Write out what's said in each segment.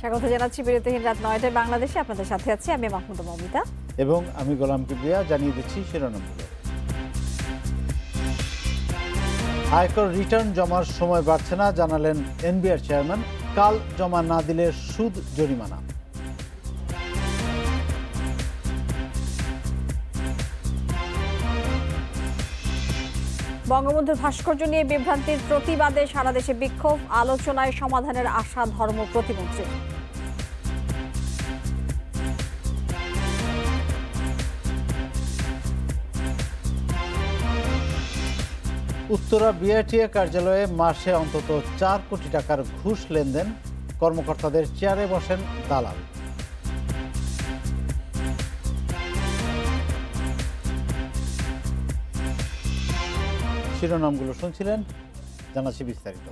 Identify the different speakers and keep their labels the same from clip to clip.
Speaker 1: স্বাগত জানাচ্ছি বিরতিহীন রাত ৯টায় বাংলাদেশে। আপনাদের সাথে আছি আমি মাহমুদা মমিতা
Speaker 2: এবং আমি গোলাম কিবরিয়া। জানিয়ে দিচ্ছি শিরোনামগুলো। আয়কর রিটার্ন জমার সময় বাড়ছে না, জানালেন এনবিআর চেয়ারম্যান। কাল জমা না দিলে সুদ জরিমানা।
Speaker 1: বঙ্গবন্ধুর ভাস্কর্য নিয়ে বিভ্রান্তির প্রতিবাদে সারা দেশে বিক্ষোভ, আলোচনায় সমাধানের আশা ধর্ম প্রতিমন্ত্রী।
Speaker 2: উত্তরা বিআরটিএ কার্যালয়ে মাসে অন্তত ৪ কোটি টাকার ঘুষ লেনদেন, কর্মকর্তাদের চেয়ারে বসেন দালাল। শিরোনামগুলো শুনছিলেন, জানাচ্ছি বিস্তারিত।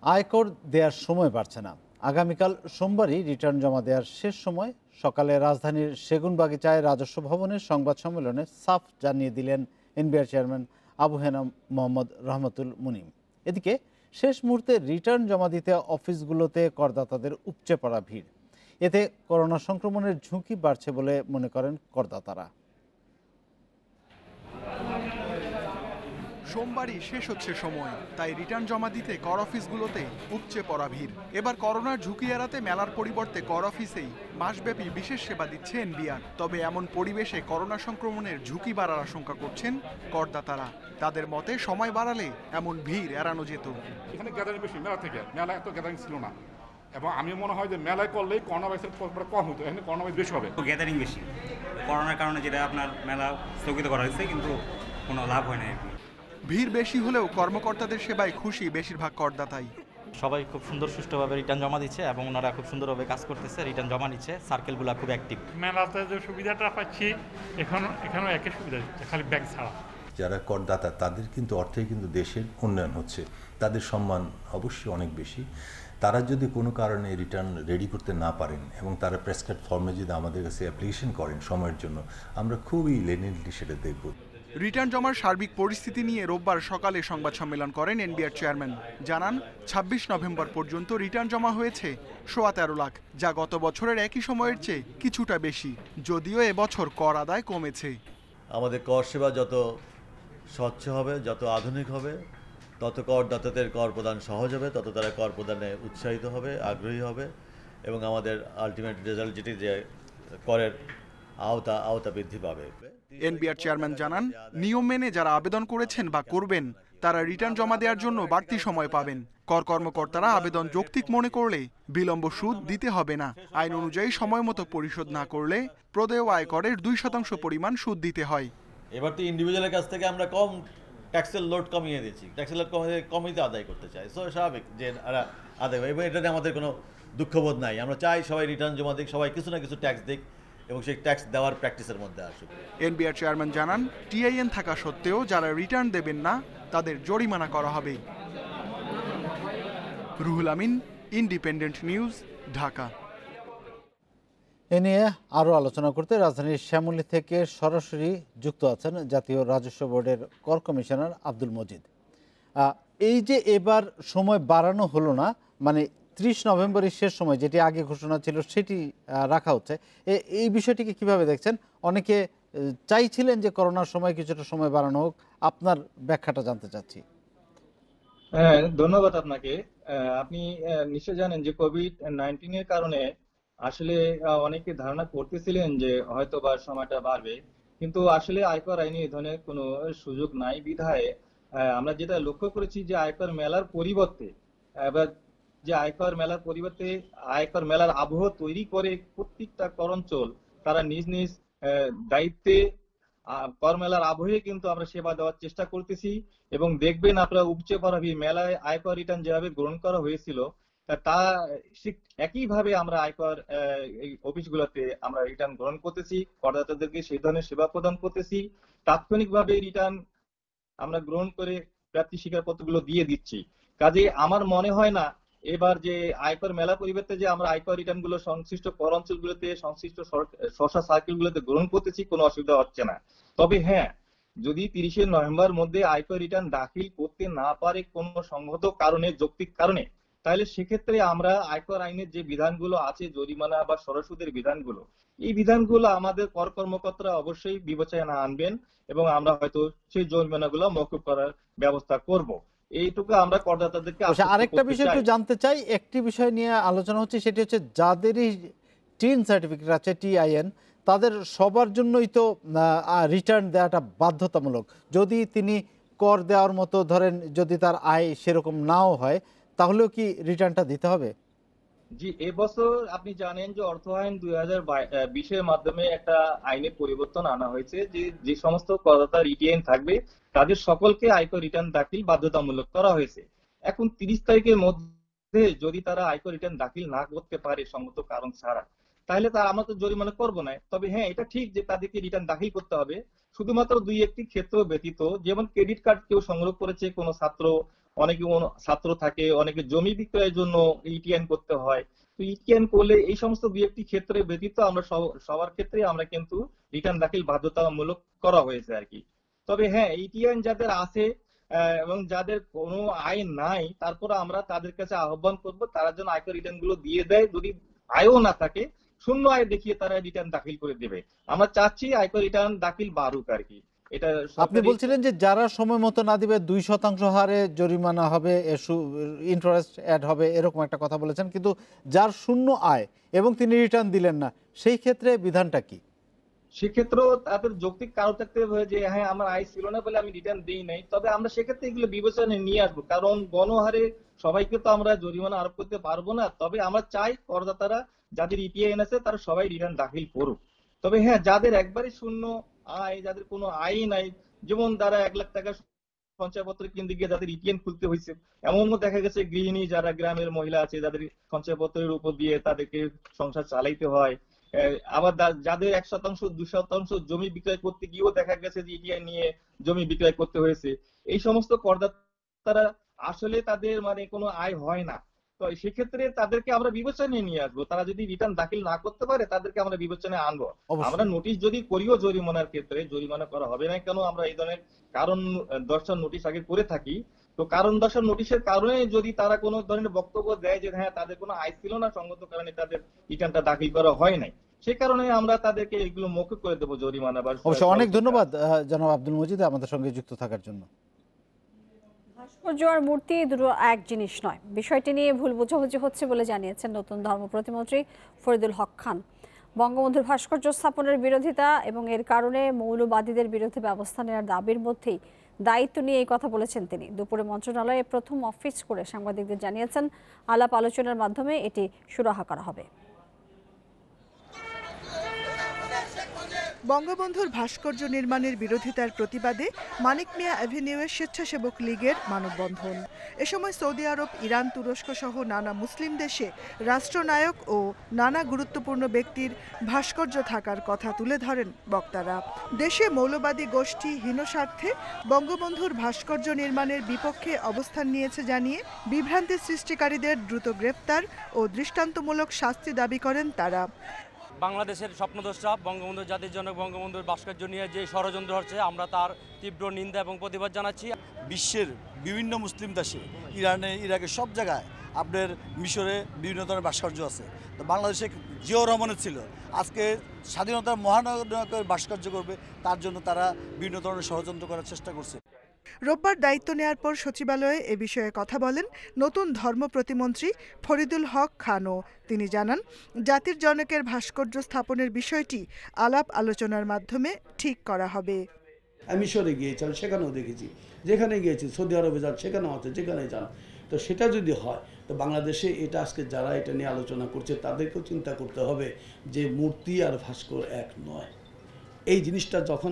Speaker 2: আয়কর দেওয়ার সময় বাড়ছে না। আগামীকাল সোমবারই রিটার্ন জমা দেওয়ার শেষ সময়। সকালে রাজধানীর সেগুনবাগিচায় রাজস্ব ভবনের সংবাদ সম্মেলনে সাফ জানিয়ে দিলেন এনবিআর চেয়ারম্যান আবু হেনা মোহাম্মদ রহমতুল মুনিম। এদিকে শেষ মুহূর্তে রিটার্ন জমা দিতে অফিসগুলোতে করদাতাদের উপচে পড়া ভিড়। এতে করোনা সংক্রমণের ঝুঁকি বাড়ছে বলে মনে করেন করদাতারা।
Speaker 3: সোমবারই শেষ হচ্ছে সময়, তাই রিটার্ন জমা দিতে কর অফিসগুলোতে উপচে পড়া ভিড়। এবার করোনার ঝুঁকি এড়াতে মেলার পরিবর্তে কর অফিসেই মাসব্যাপী বিশেষ সেবা দিচ্ছে এনবিআর। তবে এমন পরিবেশে করোনা সংক্রমণের ঝুঁকি বাড়ার আশঙ্কা করছেন করদাতারা। তাদের মতে সময় বাড়ালে এমন ভিড় এড়ানো যেত।
Speaker 4: এখানে গ্যাদারিং বেশি মেলা থেকে, মেলা এত গ্যাদারিং ছিল না, এবং আমি মনে হয় যে মেলায় করলেই করোনা ভাইরাসের কম হতো, এখানে করোনা ভাইরাস বেশি হবে।
Speaker 5: গ্যাদারিং বেশি করোনার কারণে, যেটা আপনার মেলা স্থগিত করা হয়েছে, কিন্তু কোনো লাভ হয় না।
Speaker 3: ভিড় বেশি হলেও কর্মকর্তাদের সেবায় খুশি বেশিরভাগ করদাতাই।
Speaker 6: সবাই খুব সুন্দর সুষ্ঠুভাবে রিটার্ন জমা দিচ্ছে এবং ওনারা খুব সুন্দরভাবে কাজ করতেছে, রিটার্ন জমা নিচ্ছে, সার্কেলগুলো খুব অ্যাক্টিভ।
Speaker 7: মেলাতে যে সুবিধাটা পাচ্ছি এখানেও একই সুবিধা দিচ্ছে, খালি ব্যাংক ছাড়া।
Speaker 8: যারা করদাতা তাদের কিন্তু অর্থে কিন্তু দেশের উন্নয়ন হচ্ছে, তাদের সম্মান অবশ্যই অনেক বেশি। তারা যদি কোনো কারণে রিটার্ন রেডি করতে না পারেন এবং তারা প্রেসক্রাইব ফর্মে যদি আমাদের কাছে অ্যাপ্লিকেশন করেন সময়ের জন্য, আমরা খুবই লেনিনলি সেটা দেখব।
Speaker 3: রিটার্ন জমার সার্বিক পরিস্থিতি নিয়ে রোববার সকালে সংবাদ সম্মেলন করেন এনবিআর চেয়ারম্যান। জানান ২৬ নভেম্বর পর্যন্ত রিটার্ন জমা হয়েছে ১৩ লাখ, যা গত বছরের একই সময়ের চেয়ে কিছুটা বেশি, যদিও এবছর কর আদায় কমেছে।
Speaker 9: আমাদের কর সেবা যত স্বচ্ছ হবে, যত আধুনিক হবে, তত করদাতাদের কর প্রদান সহজ হবে, তত তারা কর প্রদানে উৎসাহিত হবে, আগ্রহী হবে, এবং আমাদের আলটিমেট রেজাল্ট যেটি যে করের আওতা বৃদ্ধি পাবে।
Speaker 3: এনবিআর চেয়ারম্যান জানান, নিয়ম মেনে যারা আবেদন করেছেন বা করবেন তারা রিটার্ন জমা দেওয়ার জন্য বাড়তি সময় পাবেন। কর কর্মকর্তারা আবেদন যৌক্তিক মনে করলে বিলম্ব সুদ দিতে হবে না। আইন অনুযায়ী সময় মতো পরিশোধ না করলে প্রদেয় আয়করের ২% পরিমাণ সুদ দিতে হয়।
Speaker 9: এবার তো ইন্ডিভিজুয়ালের কাছ থেকে আমরা কম ট্যাক্সের লোড কমিয়ে দিচ্ছি, ট্যাক্সের লোড কমিয়ে আদায় করতে চাই, সো স্বাভাবিক যে আদায়, এবং এটাতে আমাদের কোনো দুঃখবোধ নাই। আমরা চাই সবাই রিটার্ন জমা দিক, সবাই কিছু না কিছু ট্যাক্স দিক এবং সেই ট্যাক্স দেওয়ার প্র্যাকটিসের মধ্যে আসুক।
Speaker 3: এনবিআর চেয়ারম্যান জানান, টিআইএন থাকা সত্ত্বেও যারা রিটার্ন দেবেন না তাদের জরিমানা করা হবে। Ruhul Amin, independent news, Dhaka.
Speaker 2: এ নিয়ে আরও আলোচনা করতে রাজধানীর শ্যামলী থেকে সরাসরি যুক্ত আছেন জাতীয় রাজস্ব বোর্ডের কর কমিশনার আব্দুল মজিদ। এই যে এবার সময় বাড়ানো হলো না, মানে ৩০ নভেম্বরের শেষ সময় যেটি আগে ঘোষণা ছিল সেটি রাখা হচ্ছে, এই বিষয়টিকে কিভাবে দেখছেন? অনেকে চাইছিলেন যে করোনার সময় কিছুটা সময় বাড়ানো হোক, আপনার ব্যাখ্যাটা জানতে চাচ্ছি।
Speaker 10: হ্যাঁ, ধন্যবাদ আপনাকে। আপনি নিশ্চয় জানেন যে কোভিড-19 এর কারণে আসলে অনেকে ধারণা করতেছিলেন যে হয়তো বা সময়টা বাড়বে, কিন্তু আসলে আয়কর আইনে এই ধরনের কোনো সুযোগ নাই বিধায় আমরা যেটা লক্ষ্য করেছি যে আয়কর মেলার পরিবর্তে আয়কর মেলার আবহ তৈরি করে প্রত্যেকটা কর অঞ্চল তারা নিজ নিজ দায়িত্বে কর মেলার আবহে কিন্তু আমরা সেবা দেওয়ার চেষ্টা করতেছি। এবং দেখবেন আপনারা উপচে পড়া মেলায় আয়কর রিটার্ন যেভাবে গ্রহণ করা হয়েছিল তা একইভাবে আমরা আয়কর এই অফিসগুলোতে আমরা রিটার্ন গ্রহণ করতেছি, করদাতাদেরকে সেই ধরনের সেবা প্রদান করতেছি। তাৎক্ষণিকভাবে রিটার্ন আমরা গ্রহণ করে প্রাপ্তি স্বীকারপত্রগুলো দিয়ে দিচ্ছি। কাজে আমার মনে হয় না এবার যে আয়কর মেলা পরিবর্তে যে আমরা আয়কর রিটার্ন গুলো সংশ্লিষ্ট কর অঞ্চলগুলোতে, সংশ্লিষ্ট স্বশা সার্কেলগুলোতে গ্রহণ করতেছি, কোনো অসুবিধা হচ্ছে না। তবে হ্যাঁ, যদি ৩০ নভেম্বর মধ্যে আয়কর রিটার্ন দাখিল করতে না পারে কোনো সংগত কারণে, যৌক্তিক কারণে, তাহলে সেক্ষেত্রে আমরা আয়কর আইনের যে বিধানগুলো আছে, জরিমানা বা সরসুদের বিধানগুলো, এই বিধানগুলো আমাদের কর কর্মকর্তারা অবশ্যই বিবেচনায় আনবেন এবং আমরা হয়তো সেই জরিমানাগুলো মওকুফ করার ব্যবস্থা করব। এইটুকু আমরা করদাতাদেরকে
Speaker 2: আরেকটা বিষয় একটু জানতে চাই, একটি বিষয় নিয়ে আলোচনা হচ্ছে, সেটি হচ্ছে যাদেরই টিন সার্টিফিকেট আছে, TIN, তাদের সবার জন্যই তো রিটার্ন দেওয়াটা বাধ্যতামূলক। যদি তিনি কর দেওয়ার মতো ধরেন যদি তার আয় সেরকম নাও হয়, তাহলেও কি রিটার্নটা দিতে হবে?
Speaker 10: জি, এবছর আপনি জানেন যে অর্থ আইন 2020-এর মাধ্যমে একটা আইনে পরিবর্তন আনা হয়েছে, যে সমস্ত করদাতা রিটার্ন থাকবে তাদের সকলকে আয়কর রিটার্ন দাখিল বাধ্যতামূলক করা হয়েছে। এখন 30 তারিখের মধ্যে যদি তারা আয়কর রিটার্ন দাখিল না করতে পারে সঙ্গত কারণ ছাড়া, তাহলে আমরা তো জরিমানা করবো না। তবে হ্যাঁ, এটা ঠিক যে তাদেরকে রিটার্ন দাখিল করতে হবে, শুধুমাত্র 2-1টি ক্ষেত্র ব্যতীত। যেমন ক্রেডিট কার্ড কেউ সংগ্রহ করেছে কোনো ছাত্র, অনেকে ছাত্র থাকে, অনেকে জমি বিক্রয়ের জন্য ইটিএন করতে হয়। তো ইটিএন করলে এই সমস্ত 2-1টি ক্ষেত্রে ব্যতীত আমরা সবার ক্ষেত্রে আমরা কিন্তু রিটার্ন দাখিল বাধ্যতামূলক করা হয়েছে আর কি। তবে হ্যাঁ, ইটিএন যাদের আছে এবং যাদের কোনো আয় নাই, তারপরে আমরা তাদের কাছে আহ্বান করব তারা যেন আয়কর রিটার্ন গুলো দিয়ে দেয়। যদি আয়ও না থাকে, শূন্য আয় দেখিয়ে তারা রিটার্ন দাখিল করে দেবে। আমরা চাচ্ছি আয়কর রিটার্ন দাখিল বাড়ুক আর কি। এটা
Speaker 2: আপনি বলছিলেন যে যারা সময় মতো না দিবে 2% হারে জরিমানা হবে, ইন্টারেস্ট অ্যাড হবে, এরকম একটা কথা বলেছেন। কিন্তু যার শূন্য আয় এবং তিনি রিটার্ন দিলেন না, সেই ক্ষেত্রে বিধানটা কি?
Speaker 10: সেক্ষেত্রেও তাদের যৌক্তিক কারণ থাকতে হবে যে হ্যাঁ, আমার আয় ছিল না বলে আমি রিটার্ন দিই নাই। তবে আমরা সেক্ষেত্রে এগুলো বিবেচনায় নিয়ে আসবো, কারণ গণহারে সবাইকে তো আমরা জরিমানা আরোপ করতে পারবো না। তবে আমরা চাই করদাতারা যাদের ইটিআইএন আছে তারা সবাই রিটার্ন দাখিল করুক। তবে হ্যাঁ, যাদের একবারে শূন্য আয়, যাদের কোনো আয় নাই, যেমন যারা 1 লাখ টাকা সঞ্চয়পত্র কিনতে গিয়ে যাদের ইটিএন খুলতে হয়েছে, এমনও দেখা গেছে গৃহিণী যারা গ্রামের মহিলা আছে যাদের সঞ্চয়পত্রের উপর দিয়ে তাদেরকে সংসার চালাইতে হয়। আবার যাদের 1% 2% জমি বিক্রয় করতে গিয়েও দেখা গেছে যে ইটিআই নিয়ে জমি বিক্রয় করতে হয়েছে। এই সমস্ত করদাতারা আসলে তাদের মানে কোনো আয় হয় না। তো সেক্ষেত্রে তাদেরকে আমরা বিবেচনায় নিয়ে আসবো। তারা যদি রিটার্ন দাখিল না করতে পারে তাদেরকে আমরা বিবেচনায় আনবো। আমরা নোটিশ যদি করিও জরিমানার ক্ষেত্রে, জরিমানা করা হবে না কেন, আমরা এই ধরনের কারণ দর্শন নোটিশ আগে করে থাকি। তো কারণ দর্শন নোটিশের কারণে যদি তারা কোনো ধরনের বক্তব্য দেয় যে হ্যাঁ তাদের কোনো আয় ছিল না, সঙ্গত কারণে তাদের রিটার্নটা দাখিল করা হয় নাই, সে কারণে আমরা তাদেরকে এগুলো মওকুফ করে দেবো জরিমানা।
Speaker 2: অবশ্যই অনেক ধন্যবাদ জনাব আব্দুল মজিদ আমাদের সঙ্গে যুক্ত থাকার জন্য।
Speaker 1: ভাস্কর্য আর মূর্তি দুটো এক জিনিস নয়, বিষয়টি নিয়ে ভুল বোঝাবুঝি হচ্ছে বলে জানিয়েছেন নতুন ধর্ম প্রতিমন্ত্রী ফরিদুল হক খান। বঙ্গবন্ধুর ভাস্কর্য স্থাপনের বিরোধিতা এবং এর কারণে মৌলবাদীদের বিরুদ্ধে ব্যবস্থা নেওয়ার দাবির মধ্যেই দায়িত্ব নিয়ে এই কথা বলেছেন তিনি। দুপুরে মন্ত্রণালয়ে প্রথম অফিস করে সাংবাদিকদের জানিয়েছেন আলাপ আলোচনার মাধ্যমে এটি সুরাহা করা হবে।
Speaker 11: বঙ্গবন্ধুর ভাস্কর্য নির্মাণের বিরোধিতার প্রতিবাদে মানিক মিয়া অ্যাভিনিউয়ে স্বেচ্ছাসেবক লীগের মানববন্ধন। এ সময় সৌদি আরব, ইরান, তুরস্ক সহ নানা মুসলিম দেশে রাষ্ট্রনায়ক ও নানা গুরুত্বপূর্ণ ব্যক্তির ভাস্কর্য থাকার কথা তুলে ধরেন বক্তারা। দেশে মৌলবাদী গোষ্ঠী হীনস্বার্থে বঙ্গবন্ধুর ভাস্কর্য নির্মাণের বিপক্ষে অবস্থান নিয়েছে জানিয়ে বিভ্রান্তি সৃষ্টিকারীদের দ্রুত গ্রেফতার ও দৃষ্টান্তমূলক শাস্তি দাবি করেন তারা।
Speaker 12: বাংলাদেশের স্বপ্নদ্রষ্টা বঙ্গবন্ধুর জাতির জনক বঙ্গবন্ধুর ভাস্কর্য নিয়ে যে ষড়যন্ত্র হচ্ছে, আমরা তার তীব্র নিন্দা এবং প্রতিবাদ জানাচ্ছি।
Speaker 13: বিশ্বের বিভিন্ন মুসলিম দেশে, ইরানে, ইরাকে, সব জায়গায়, আপনার মিশরে বিভিন্ন ধরনের ভাস্কর্য আছে। তো বাংলাদেশে জিয়াউর রহমানের ছিল, আজকে স্বাধীনতার মহানায়কের ভাস্কর্য করবে, তার জন্য তারা বিভিন্ন ধরনের ষড়যন্ত্র করার চেষ্টা করছে।
Speaker 11: রোববার দায়িত্ব নেয়ার পর সচিবালয়ে এ বিষয়ে কথা বলেন নতুন ধর্ম প্রতিমন্ত্রী ফরিদুল হক খানও। তিনি জানান, জাতির জনকের ভাস্কর্য স্থাপনের বিষয়টি আলাপ আলোচনার মাধ্যমে ঠিক করা হবে।
Speaker 14: আমি মিশরে গিয়েছি, সেখানেও দেখেছি, যেখানে গিয়েছি, সৌদি আরবে যান সেখানেও আছে, যেখানে যান। তো সেটা যদি হয়, তো বাংলাদেশে এটা আজকে যারা এটা নিয়ে আলোচনা করছে তাদেরকেও চিন্তা করতে হবে যে মূর্তি আর ভাস্কর এক নয়। এই জিনিসটা যখন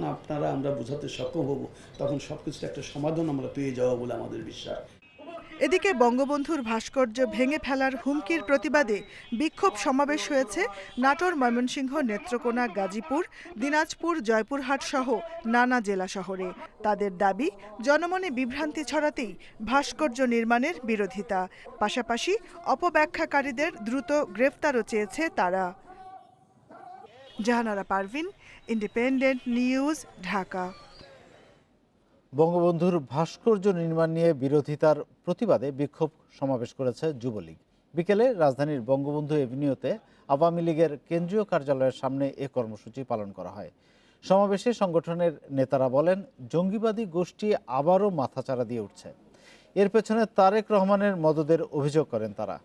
Speaker 14: আমরা বোঝাতে সক্ষম হব, তখন সবকিছুর একটা সমাধান আমরা পেয়ে যাবো বলে আমাদের বিশ্বাস।
Speaker 11: এদিকে বঙ্গবন্ধুর ভাস্কর্য ভেঙে ফেলার হুমকির প্রতিবাদে বিক্ষোভ সমাবেশ হয়েছে নাটোর, ময়মনসিংহ, নেত্রকোনা, গাজীপুর, দিনাজপুর, জয়পুরহাট সহ নানা জেলা শহরে। তাদের দাবি, জনমনে বিভ্রান্তি ছড়াতেই ভাস্কর্য নির্মাণের বিরোধিতা। পাশাপাশি অপব্যাখ্যাকারীদের দ্রুত গ্রেফতারও চেয়েছে তারা। Jahanara Parvin, independent news, Dhaka.
Speaker 2: বঙ্গবন্ধুর ভাস্কর্য নির্মাণ নিয়ে বিরোধিতার প্রতিবাদে বিক্ষোভ সমাবেশ করেছে যুবলীগ। বিকেলে রাজধানীর বঙ্গবন্ধু এভিনিউতে আওয়ামী লীগের কেন্দ্রীয় কার্যালয়ের সামনে এ কর্মসূচি পালন করা হয়। সমাবেশে সংগঠনের নেতারা বলেন, জঙ্গিবাদী গোষ্ঠী আবারও মাথাচাড়া দিয়ে উঠছে। এর পেছনে তারেক রহমানের মদদের অভিযোগ করেন তারা।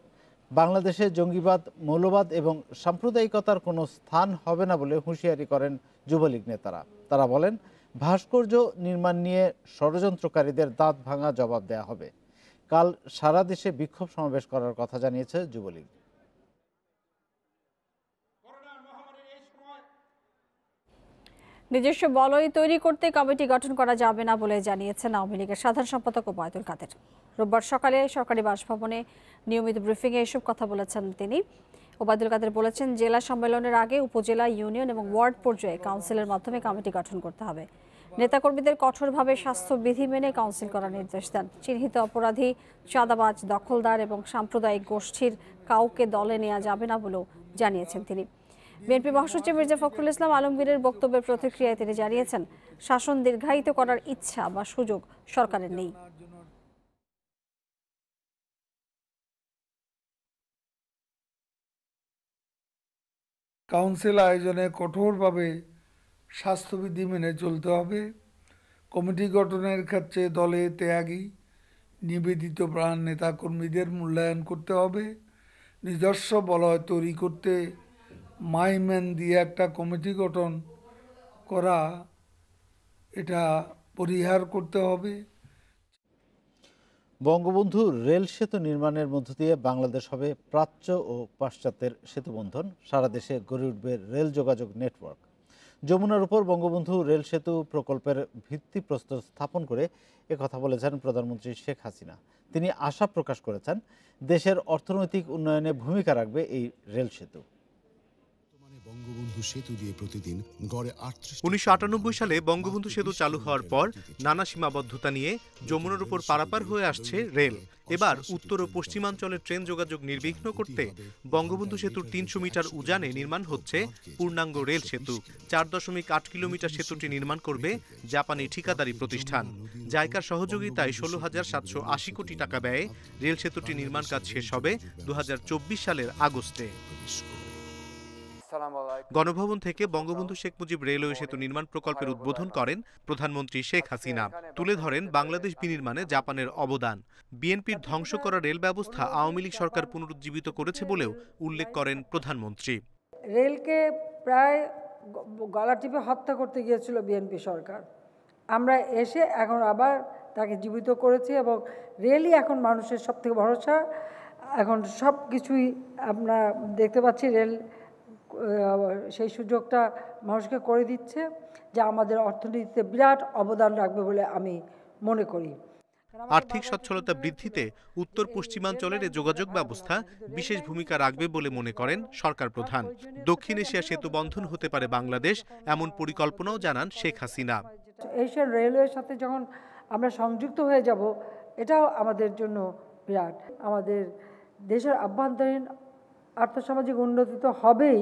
Speaker 2: বাংলাদেশে জঙ্গিবাদ, মৌলবাদ এবং সাম্প্রদায়িকতার কোনো স্থান হবে না বলে হুঁশিয়ারি করেন যুবলীগ নেতারা। তারা বলেন, ভাস্কর্য নির্মাণ নিয়ে ষড়যন্ত্রকারীদের দাঁত ভাঙা জবাব দেয়া হবে। কাল সারা দেশে বিক্ষোভ সমাবেশ করার কথা জানিয়েছে যুবলীগ।
Speaker 1: নিজস্ব বলয় তৈরি করতে কমিটি গঠন করা যাবে না বলে জানিয়েছেন আওয়ামী লীগের সাধারণ সম্পাদক ওবায়দুল কাদের। রোববার সকালে সরকারি বাসভবনে নিয়মিত ব্রিফিংয়ে এসব কথা বলেছেন তিনি। ওবায়দুল কাদের বলেছেন, জেলা সম্মেলনের আগে উপজেলা, ইউনিয়ন এবং ওয়ার্ড পর্যায়ে কাউন্সিলের মাধ্যমে কমিটি গঠন করতে হবে। নেতাকর্মীদের কঠোরভাবে স্বাস্থ্যবিধি মেনে কাউন্সিল করার নির্দেশ দেন। চিহ্নিত অপরাধী, চাঁদাবাজ, দখলদার এবং সাম্প্রদায়িক গোষ্ঠীর কাউকে দলে নেওয়া যাবে না বলেও জানিয়েছেন তিনি। বিএনপি মহাসচিব মির্জা ফখরুল ইসলাম আলমগীরের বক্তব্যের প্রতিক্রিয়ায় তিনি জানিয়েছেন, শাসন দীর্ঘায়িত করার ইচ্ছা বা সুযোগ সরকারের নেই।
Speaker 15: কাউন্সিল আয়োজনে কঠোরভাবে স্বাস্থ্যবিধি মেনে চলতে হবে। কমিটি গঠনের ক্ষেত্রে দলে ত্যাগী, নিবেদিত প্রাণ নেতাকর্মীদের মূল্যায়ন করতে হবে। নিজস্ব বলয় তৈরি করতে মাইম্যান দিয়ে একটা কমিটি গঠন করা, এটা পরিহার করতে হবে।
Speaker 2: বঙ্গবন্ধু রেল সেতু নির্মাণের মধ্য দিয়ে বাংলাদেশ হবে প্রাচ্য ও পাশ্চাত্যের সেতুবন্ধন। সারা দেশে গড়ে উঠবে রেল যোগাযোগ নেটওয়ার্ক। যমুনার উপর বঙ্গবন্ধু রেল সেতু প্রকল্পের ভিত্তিপ্রস্তর স্থাপন করে একথা বলেছেন প্রধানমন্ত্রী শেখ হাসিনা। তিনি আশা প্রকাশ করেছেন, দেশের অর্থনৈতিক উন্নয়নে ভূমিকা রাখবে এই রেল সেতু।
Speaker 16: 1998 সালে বঙ্গবন্ধু সেতু চালু হওয়ার পর নানা সীমাবদ্ধতা নিয়ে যমুনার উপর পারাপার হয়ে আসছে রেল। এবার উত্তর ও পশ্চিমাঞ্চলের ট্রেন যোগাযোগ নির্বিঘ্ন করতে বঙ্গবন্ধু সেতুর 300 মিটার উজানে নির্মাণ হচ্ছে পূর্ণাঙ্গ রেল সেতু। 4.8 কিলোমিটার সেতুটি নির্মাণ করবে জাপানি ঠিকাদারি প্রতিষ্ঠান। জাইকার সহযোগিতায় 16,780 কোটি টাকা ব্যয়ে রেল সেতুটি নির্মাণ কাজ শেষ হবে 2024 সালের আগস্টে। গণভবন থেকে বঙ্গবন্ধু শেখ মুজিব রেলওয়ে সেতু নির্মাণ প্রকল্পের উদ্বোধন করেন প্রধানমন্ত্রী শেখ হাসিনা। তুলে ধরেন বাংলাদেশ বিনির্মাণে জাপানের অবদান। বিএনপির ধ্বংস করা রেল ব্যবস্থা আওয়ামী লীগ সরকার পুনরুজ্জীবিত করেছে বলেও উল্লেখ করেন প্রধানমন্ত্রী।
Speaker 17: রেলকে প্রায় গলা টিপে হত্যা করতে গিয়েছিল বিএনপি সরকার। আমরা এসে এখন আবার তাকে জীবিত করেছি এবং রেলই এখন মানুষের সবথেকে ভরসা। এখন সব কিছুই আমরা দেখতে পাচ্ছি, রেল সেই সুযোগটা মানুষকে করে দিচ্ছে, যা আমাদের অর্থনীতিতে বিরাট অবদান রাখবে বলে আমি মনে করি।
Speaker 16: আর্থিক সচ্ছলতা বৃদ্ধিতে উত্তর পশ্চিমাঞ্চলের যোগাযোগ ব্যবস্থা বিশেষ ভূমিকা রাখবে বলে মনে করেন সরকার প্রধান। দক্ষিণ এশিয়া সেতু বন্ধন হতে পারে বাংলাদেশ, এমন পরিকল্পনাও জানান শেখ হাসিনা।
Speaker 17: এশিয়ান রেলওয়ের সাথে যখন আমরা সংযুক্ত হয়ে যাব, এটাও আমাদের জন্য বিরাট। আমাদের দেশের আভ্যন্তরীণ আর্থসামাজিক উন্নতি তো হবেই,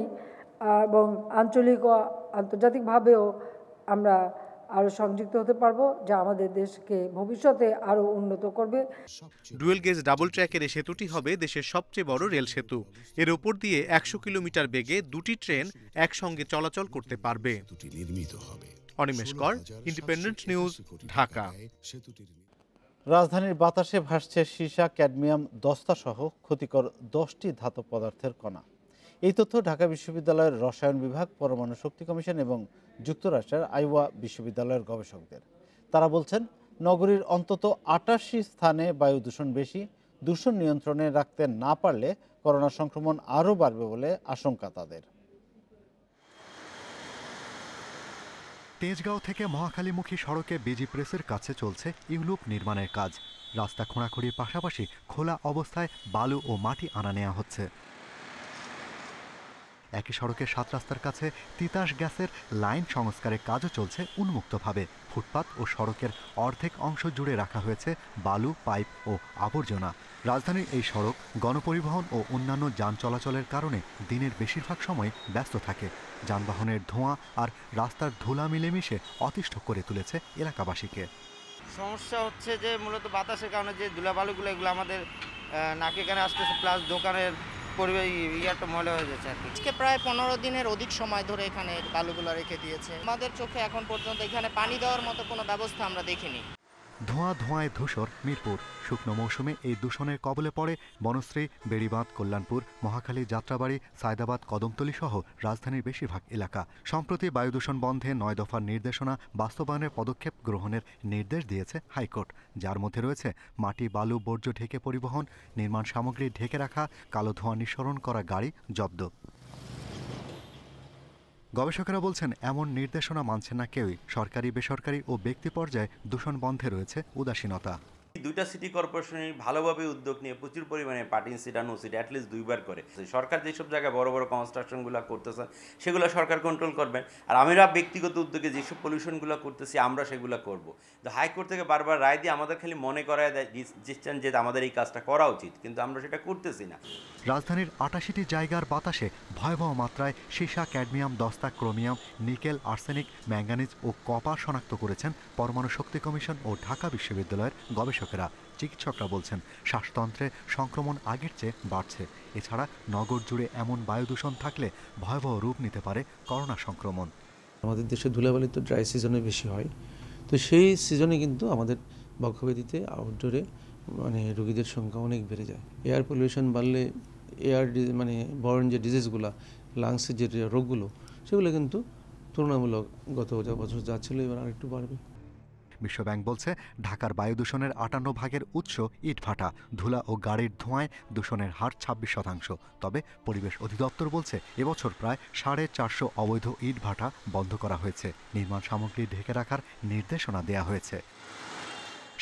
Speaker 17: এবং আঞ্চলিক ও আন্তর্জাতিকভাবেও আমরা আরও সংযুক্ত হতে পারবো, যা আমাদের দেশকে ভবিষ্যতে আরও উন্নত করবে।
Speaker 16: ডুয়েল গেজ ডাবল ট্র্যাকের এই সেতুটি হবে দেশের সবচেয়ে বড় রেল সেতু। এর উপর দিয়ে 100 কিলোমিটার বেগে দুটি ট্রেন একসঙ্গে চলাচল করতে পারবে। অনিমেষ কর, ইন্ডিপেন্ডেন্ট নিউজ, ঢাকা।
Speaker 2: রাজধানীর বাতাসে ভাসছে সীসা, ক্যাডমিয়াম, দস্তা সহ ক্ষতিকর 10টি ধাতব পদার্থের কণা। এই তথ্য ঢাকা বিশ্ববিদ্যালয়ের রসায়ন বিভাগ, পরমাণু শক্তি কমিশন এবং যুক্তরাষ্ট্রের আইওয়া বিশ্ববিদ্যালয়ের গবেষকদের। তারা বলছেন, নগরীর অন্তত 88 স্থানে বায়ু দূষণ বেশি। দূষণ নিয়ন্ত্রণে রাখতে না পারলে করোনা সংক্রমণ আরও বাড়বে বলে আশঙ্কা তাদের।
Speaker 18: তেজগাঁও থেকে মহাখালীমুখী সড়কে বিজি প্রেসের কাছে চলছে ইউলুপ নির্মাণের কাজ। রাস্তা খোঁড়াখুঁড়ির পাশাপাশি খোলা অবস্থায় বালু ও মাটি আনা নেওয়া হচ্ছে। একই সড়কে 7 রাস্তার কাছে তিতাস গ্যাসের লাইন সংস্কারের কাজও চলছে উন্মুক্তভাবে। ফুটপাত ও সড়কের অর্ধেক অংশ জুড়ে রাখা হয়েছে বালু, পাইপ ও আবর্জনা। রাজধানীর এই সড়ক গণপরিবহন ও অন্যান্য যান চলাচলের কারণে দিনের বেশিরভাগ সময় ব্যস্ত থাকে। যানবাহনের ধোঁয়া আর রাস্তার ধুলা মিলেমিশে অতিষ্ঠ করে তুলেছে এলাকাবাসীকে।
Speaker 19: সমস্যা হচ্ছে যে মূলত বাতাসের কারণে যে ধুলাবালুগুলো এগুলো আমাদের নাকে কানে আসতেছে, প্লাস দোকানের পরিবেশ ইয়ারটা ময়লা হয়ে যাচ্ছে আর কি।
Speaker 20: আজকে প্রায় 15 দিনের অধিক সময় ধরে এখানে বালুগুলো রেখে দিয়েছে। আমাদের চোখে এখন পর্যন্ত এখানে পানি দেওয়ার মতো কোনো ব্যবস্থা আমরা দেখিনি।
Speaker 18: ধোঁয়া ধোঁয়ায় ধূসর মিরপুর। শুকনো মৌসুমে এই দূষণের কবলে পড়ে বনশ্রী, বেড়িবাঁধ, কল্যাণপুর, মহাখালী, যাত্রাবাড়ি, সায়দাবাদ, কদমতলী সহ রাজধানীর বেশিরভাগ এলাকা। সম্প্রতি বায়ু দূষণ বন্ধে 9 দফার নির্দেশনা বাস্তবায়নের পদক্ষেপ গ্রহণের নির্দেশ দিয়েছে হাইকোর্ট, যার মধ্যে রয়েছে মাটি, বালু, বর্জ্য ঢেকে পরিবহন, নির্মাণ সামগ্রী ঢেকে রাখা, কালো ধোঁয়া নিঃসরণ করা গাড়ি জব্দ। গবেষকেরা বলছেন এমন নির্দেশনা মানছে না কেউই। সরকারি, বেসরকারি ও ব্যক্তি পর্যায়ে দূষণ বন্ধে রয়েছে উদাসীনতা।
Speaker 21: দুইটা সিটি কর্পোরেশনের ভালোভাবে উদ্যোগ নিয়ে প্রচুর পরিমাণে পার্টি সিট আর নো সিট অ্যাটলিস্ট 2বার করে সরকার যেসব জায়গায় বড় বড় কনস্ট্রাকশনগুলো করতেছে সেগুলো সরকার কন্ট্রোল করবেন, আর আমরা ব্যক্তিগত উদ্যোগে যেসব পলিউশনগুলো করতেছি আমরা সেগুলো করব। তো হাইকোর্ট থেকে বারবার রায় দিয়ে আমাদের খালি মনে করায় দিচ্ছেন যে আমাদের এই কাজটা করা উচিত, কিন্তু আমরা সেটা করতেছি না।
Speaker 18: রাজধানীর 88টি জায়গার বাতাসে ভয়াবহ মাত্রায় সীসা, ক্যাডমিয়াম, দস্তা, ক্রোমিয়াম, নিকেল, আর্সেনিক, ম্যাঙ্গানিজ ও কপার শনাক্ত করেছেন পরমাণু শক্তি কমিশন ও ঢাকা বিশ্ববিদ্যালয়ের গবেষকেরা। চিকিৎসকরা বলছেন শ্বাসতন্ত্রে সংক্রমণ আগের চেয়ে বাড়ছে। এছাড়া নগর জুড়ে এমন বায়ু দূষণ থাকলে ভয়াবহ রূপ নিতে পারে করোনা সংক্রমণ।
Speaker 22: আমাদের দেশে ধুলাবালি তো ড্রাই সিজনে বেশি হয়, তো সেই সিজনে কিন্তু আমাদের বক্ষব্যাধিতে আউটডোরে রোগীদের সংখ্যা অনেক বেড়ে যায়। এয়ার পলিউশন বাড়লে বর্ন যে ডিজিজগুলো, লাংসের যে রোগগুলো, সেগুলো কিন্তু তুলনামূলক গত বছর যা ছিল এবার আরেকটু বাড়বে।
Speaker 18: বিশ্বব্যাংক বলছে ঢাকার বায়ু দূষণের 58 উৎস ইটভাটা, ধুলা ও গাড়ির ধোঁয়ায় দূষণের হার 26%। তবে পরিবেশ অধিদপ্তর বলছে এবছর প্রায় 450 অবৈধ ইটভাটা বন্ধ করা হয়েছে। নির্মাণ সামগ্রী ঢেকে রাখার নির্দেশনা দেয়া হয়েছে।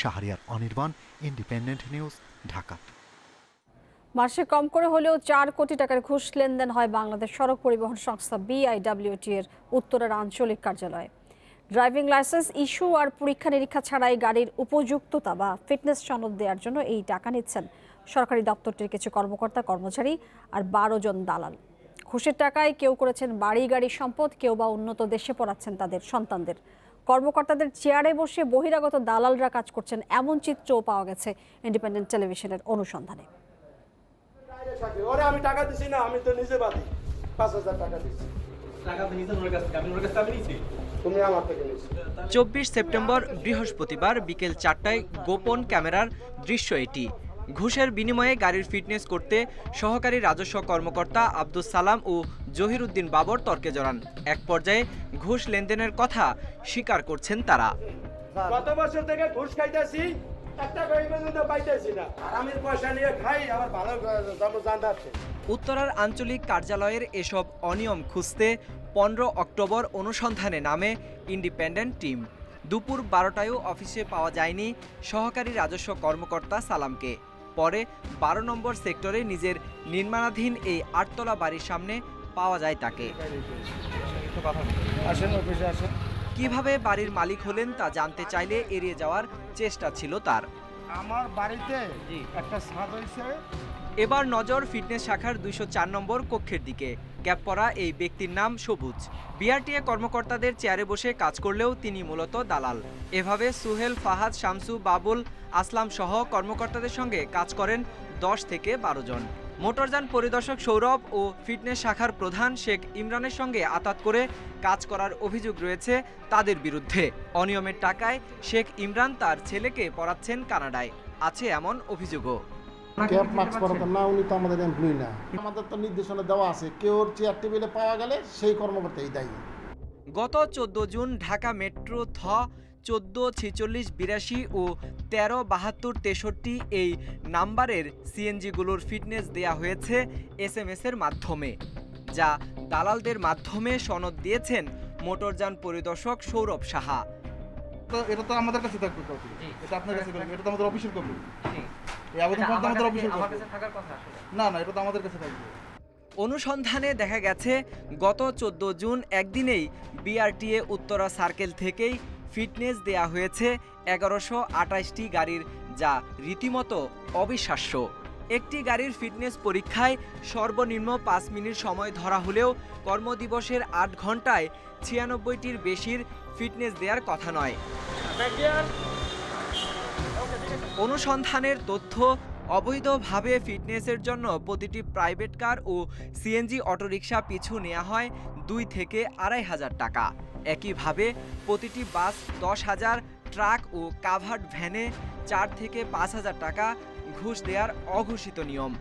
Speaker 18: Shahriar Anirban, independent news, Dhaka.
Speaker 1: মাসে কম করে হলেও 4 কোটি টাকার ঘুষ লেনদেন হয় বাংলাদেশ সড়ক পরিবহন সংস্থা BIWT এর উত্তরের আঞ্চলিক কার্যালয়ে। ড্রাইভিং লাইসেন্স ইস্যু আর পরীক্ষা নিরীক্ষা ছাড়াই গাড়ির উপযুক্ততা বা ফিটনেস সনদ দেওয়ার জন্য এই টাকা নিচ্ছেন সরকারি দপ্তরটির কিছু কর্মকর্তা, কর্মচারী আর 12 জন দালাল। ঘুষের টাকায় কেউ করেছেন বাড়ি গাড়ি সম্পদ, কেউ বা উন্নত দেশে পড়াচ্ছেন তাদের সন্তানদের। কর্মকর্তাদের চেয়ারে বসে বহিরাগত দালালরা কাজ করছেন, এমন চিত্রও পাওয়া গেছে ইন্ডিপেন্ডেন্ট টেলিভিশনের অনুসন্ধানে।
Speaker 23: আমি টাকা দিছি না, আমি তো নিজে বাদী 5000 টাকা দিছি। টাকা তো নিজে ওর কাছে, আমি ওর কাছে আমি নিছি, তুমি আমার থেকে নিছো।
Speaker 24: 24 সেপ্টেম্বর বৃহস্পতিবার বিকেল 4টায় গোপন ক্যামেরার দৃশ্য এটি। ঘুষের বিনিময়ে গাড়ির ফিটনেস করতে সহকারী রাজস্ব কর্মকর্তা আব্দুস সালাম ও জহিরুদ্দিন বাবর তর্কে জড়ান। এক পর্যায়ে ঘুষ লেনদেনের কথা স্বীকার করছেন তারা।
Speaker 23: গত বছর থেকে ঘুষ খাইতেছি, একটা গাড়ি পর্যন্ত পাইতেছি না, আমি পয়সা নিয়ে খাই, আমার ভালো জানতে আছে।
Speaker 24: উত্তরার আঞ্চলিক কার্যালয়ের এসব অনিয়ম খুঁজতে 15 অক্টোবর অনুসন্ধানে নামে ইন্ডিপেন্ডেন্ট টিম। দুপুর 12টায়ও অফিসে পাওয়া যায়নি সহকারী রাজস্ব কর্মকর্তা সালামকে। পরে 12 নম্বর সেক্টরে নিজের নির্মাণাধীন এই 8তলা বাড়ির সামনে পাওয়া যায় তাকে। কিভাবে বাড়ির মালিক হলেন তা জানতে চাইলে এড়িয়ে যাওয়ার চেষ্টা ছিল তার।
Speaker 23: আমার বাড়িতে একটা ছাদ হইছে।
Speaker 24: এবার নজর ফিটনেস শাখার 204 নম্বর কক্ষের দিকে। ক্যাপ পরা এই ব্যক্তির নাম সবুজ। বিআরটিএ কর্মকর্তাদের চেয়ারে বসে কাজ করলেও তিনি মূলত দালাল। এভাবে সুহেল, ফাহাদ, শামসু, বাবুল, আসলাম সহ কর্মকর্তাদের সঙ্গে কাজ করেন 10 থেকে 12 জন। মোটরযান পরিদর্শক সৌরভ ও ফিটনেস শাখার প্রধান শেখ ইমরানের সঙ্গে আতাত করে কাজ করার অভিযোগ রয়েছে তাদের বিরুদ্ধে। অনিয়মের টাকায় শেখ ইমরান তার ছেলেকে পড়াচ্ছেন কানাডায়, আছে এমন অভিযোগও।
Speaker 23: ক্যাপ মাস্ক পরাতেন না, উনি তো আমাদের এমপ্লয়ি না। আমাদের তো নির্দেশনা দেওয়া আছে, কেউ চেয়ার টেবিলে পাওয়া গেলে সেই কর্মকর্তাই দায়ী।
Speaker 24: গত 14 জুন ঢাকা মেট্রো 14 46 82 ও 13 72 63 এই নাম্বারের সিএনজিগুলোর ফিটনেস দেয়া হয়েছে SMS এর মাধ্যমে, যা দালালদের মাধ্যমে সনদ দিয়েছেন মোটরযান পরিদর্শক সৌরভ সাহা।
Speaker 23: তো এটা তো আমাদের কাছে থাকবে, এটা আপনার কাছে থাকবে, এটা তো আমাদের অফিসিয়াল কপি। এই আবেদনপত্র আমাদের অফিসিয়াল কপি। আমার কাছে থাকার কথা আসলে না, এটা তো আমাদের কাছে থাকবে।
Speaker 24: অনুসন্ধানে দেখা গেছে গত 14 জুন একদিনেই বিআরটিএ উত্তরা সার্কেল থেকেই ফিটনেস দেয়া হয়েছে 1128টি গাড়ির, যা রীতিমতো অবিশ্বাস্য। একটি গাড়ির ফিটনেস পরীক্ষায় সর্বনিম্ন 5 মিনিট সময় ধরা হলেও কর্মদিবসের 8 ঘন্টায় 96টির বেশির ফিটনেস দেওয়ার কথা নয়। অনুসন্ধানের তথ্য, অবৈধভাবে ফিটনেসের জন্য প্রতিটি প্রাইভেট কার ও সিএনজি অটোরিকশা পিছু নেওয়া হয় 2 থেকে 2,500 টাকা। একইভাবে প্রতিটি বাস 10,000, ট্রাক ও কাভার্ড ভ্যানে 4 থেকে 5,000 টাকা ঘুষ দেওয়ার অঘোষিত নিয়ম।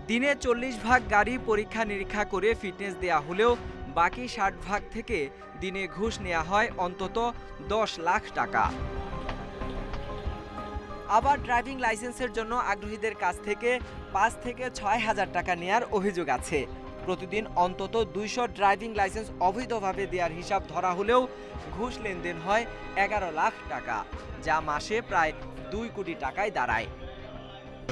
Speaker 24: দিনে 40 ভাগ গাড়ি পরীক্ষা নিরীক্ষা করে ফিটনেস দেয়া হলেও বাকি 60 ভাগ থেকে দিনে ঘুষ নেওয়া হয় অন্তত 10 লাখ টাকা। আবার ড্রাইভিং লাইসেন্সের জন্য আগ্রহীদের কাছ থেকে 5 থেকে 6,000 টাকা নেয়ার অভিযোগ আছে। প্রতিদিন অন্তত 200 ড্রাইভিং লাইসেন্স অবৈধভাবে দেওয়ার হিসাব ধরা হলেও ঘুষ লেনদেন হয় 11 লাখ টাকা, যা মাসে প্রায় 2 কোটি টাকায় দাঁড়ায়।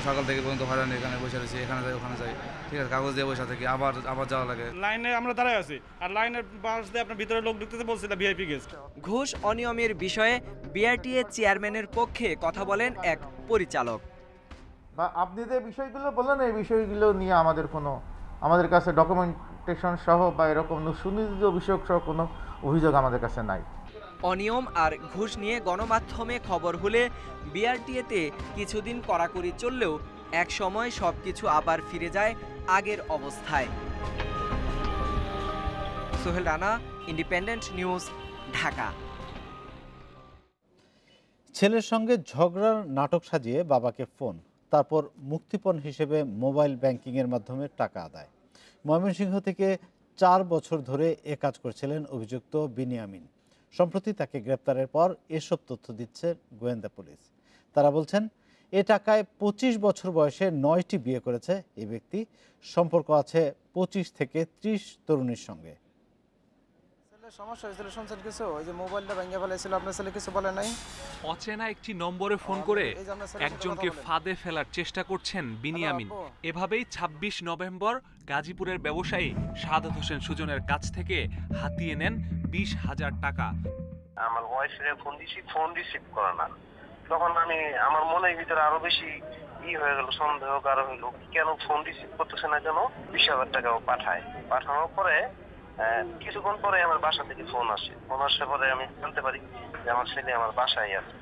Speaker 4: সকাল থেকে পর্যন্ত হয়রান, এখানে বসে রয়েছে, এখানে যাই ওখানে যাই, ঠিক আছে, কাগজ দিয়ে বসে থেকে আবার যাওয়া লাগে।
Speaker 5: লাইনে আমরা দাঁড়ায় আছি, আর লাইনের পাশ দিয়ে আপনার ভিতরে লোক ঢুকতেছে, বলছে না ভিআইপি গেস্ট।
Speaker 24: ঘুষ অনিয়মের বিষয়ে বিআরটিএ চেয়ারম্যানের পক্ষে কথা বলেন এক পরিচালক।
Speaker 6: বা আপনি যে বিষয়গুলো বললেন, এই বিষয়গুলো নিয়ে আমাদের কাছে ডকুমেন্টেশন সহ বা এরকম সুনির্দিষ্ট বিষয়ক সহ কোনো অভিযোগ আমাদের কাছে নাই।
Speaker 24: অনিয়ম আর ঘুষ নিয়ে গণমাধ্যমে খবর হলে বিআরটিএতে কিছুদিন কড়াকড়ি চললেও এক সময় সবকিছু আবার ফিরে যায় আগের অবস্থায়। Sohel Rana, independent news, Dhaka.
Speaker 2: ছেলের সঙ্গে ঝগড়ার নাটক সাজিয়ে বাবাকে ফোন, তারপর মুক্তিপণ হিসেবে মোবাইল ব্যাংকিংয়ের মাধ্যমে টাকা আদায়। ময়মনসিংহ থেকে 4 বছর ধরে এ কাজ করছিলেন অভিযুক্ত বিনিয়ামিন। সম্প্রতি তাকে গ্রেপ্তারের পর এসব তথ্য দিচ্ছে গোয়েন্দা পুলিশ। তারা বলছেন, এ টাকায় 25 বছর বয়সে 9টি বিয়ে করেছে এই ব্যক্তি। সম্পর্ক আছে 25 থেকে 30 তরুণীর সঙ্গে।
Speaker 7: সমস্যা হয়েছিল শুনছেন কিছু? ওই যে মোবাইলটা ভেঙে ফেলেছিল, আপনার ছেলে কিছু বলে নাই?
Speaker 25: অচেনা একটি নম্বরে ফোন করে একজনকে ফাঁদে ফেলার চেষ্টা করছেন বিনিয়ামিন। এভাবেই 26 নভেম্বর গাজীপুরের ব্যবসায়ী সাদত হোসেন সুজনের কাছ থেকে হাতিয়ে নেন 20,000 টাকা।
Speaker 26: আমার ওয়াইফের ফোন রিসিভ করে না, তখন আমার মনের ভিতরে আরো বেশি হয়ে গেল, সন্দেহ কারো হইলো, কেন ফোন রিসিভ করতেছে না, কেন 20,000 টাকাও পাঠানোর পরে কিছুক্ষণ পরে আমার বাসা থেকে ফোন আসার পরে আমি জানতে পারি যে আমার ছেলে আমার বাসায় আছে।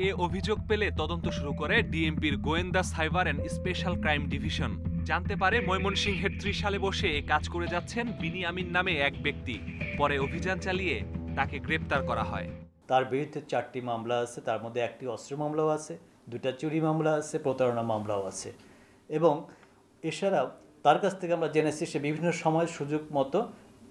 Speaker 25: এ অভিযোগ পেলে তদন্ত শুরু করে ডিএমপির গোয়েন্দা cyber and special crime division. জানতে পারে ময়মনসিংহের ত্রিশালে বসে এ কাজ করে যাচ্ছেন বিনিয়ামিন নামে এক ব্যক্তি। পরে অভিযান চালিয়ে তাকে গ্রেপ্তার করা হয়।
Speaker 27: তার বিরুদ্ধে 4টি মামলা আছে, তার মধ্যে একটি অস্ত্র মামলাও আছে, 2টা চুরি মামলা আছে, প্রতারণা মামলাও আছে। এবং এছাড়াও তার কাছ থেকে আমরা জেনেছি সে বিভিন্ন সময় সুযোগ মতো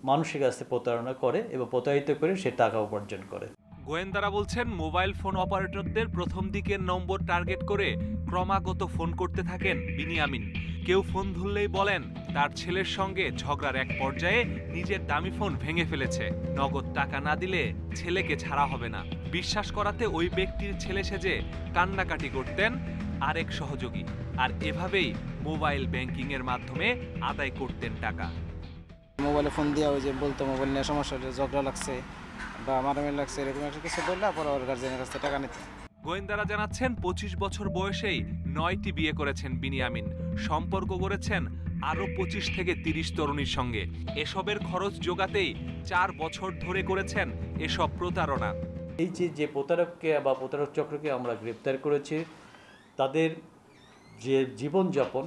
Speaker 27: মানুষের কাছে প্রতারণা করে এবং প্রতারিত করে সে টাকা উপার্জন করে।
Speaker 25: গোয়েন্দারা বলছেন, মোবাইল ফোন অপারেটরদের প্রথম দিকের নম্বর টার্গেট করে ক্রমাগত ফোন করতে থাকেন বিনিয়ামিন। কেউ ফোন ধরলেই বলেন তার ছেলের সঙ্গে ঝগড়ার এক পর্যায়ে নিজের দামি ফোন ভেঙে ফেলেছে, নগদ টাকা না দিলে ছেলেকে ছাড়া হবে না। বিশ্বাস করাতে ওই ব্যক্তির ছেলে সেজে কান্নাকাটি করতেন আরেক সহযোগী, আর এভাবেই মোবাইল ব্যাংকিং এর মাধ্যমে আদায় করতেন টাকা।
Speaker 7: মোবাইলে ফোন দিয়ে ওই যে বলতো মোবাইল নিয়ে সমস্যা, ঝগড়া লাগছে বা মারামারি লাগছে, এরকম একটা কিছু বললে পরে ওর গার্জেনের কাছ থেকে টাকা নিতে।
Speaker 25: গোয়েন্দারা জানাচ্ছেন 25 বছর বয়সেই 9টি বিয়ে করেছেন বিনিয়ামিন। সম্পর্ক করেছেন আরও 25 থেকে 30 তরুণীর সঙ্গে। এসবের খরচ জোগাতেই 4 বছর ধরে করেছেন এসব প্রতারণা।
Speaker 27: এই যে প্রতারককে বা প্রতারক চক্রকে আমরা গ্রেপ্তার করেছি, তাদের যে জীবনযাপন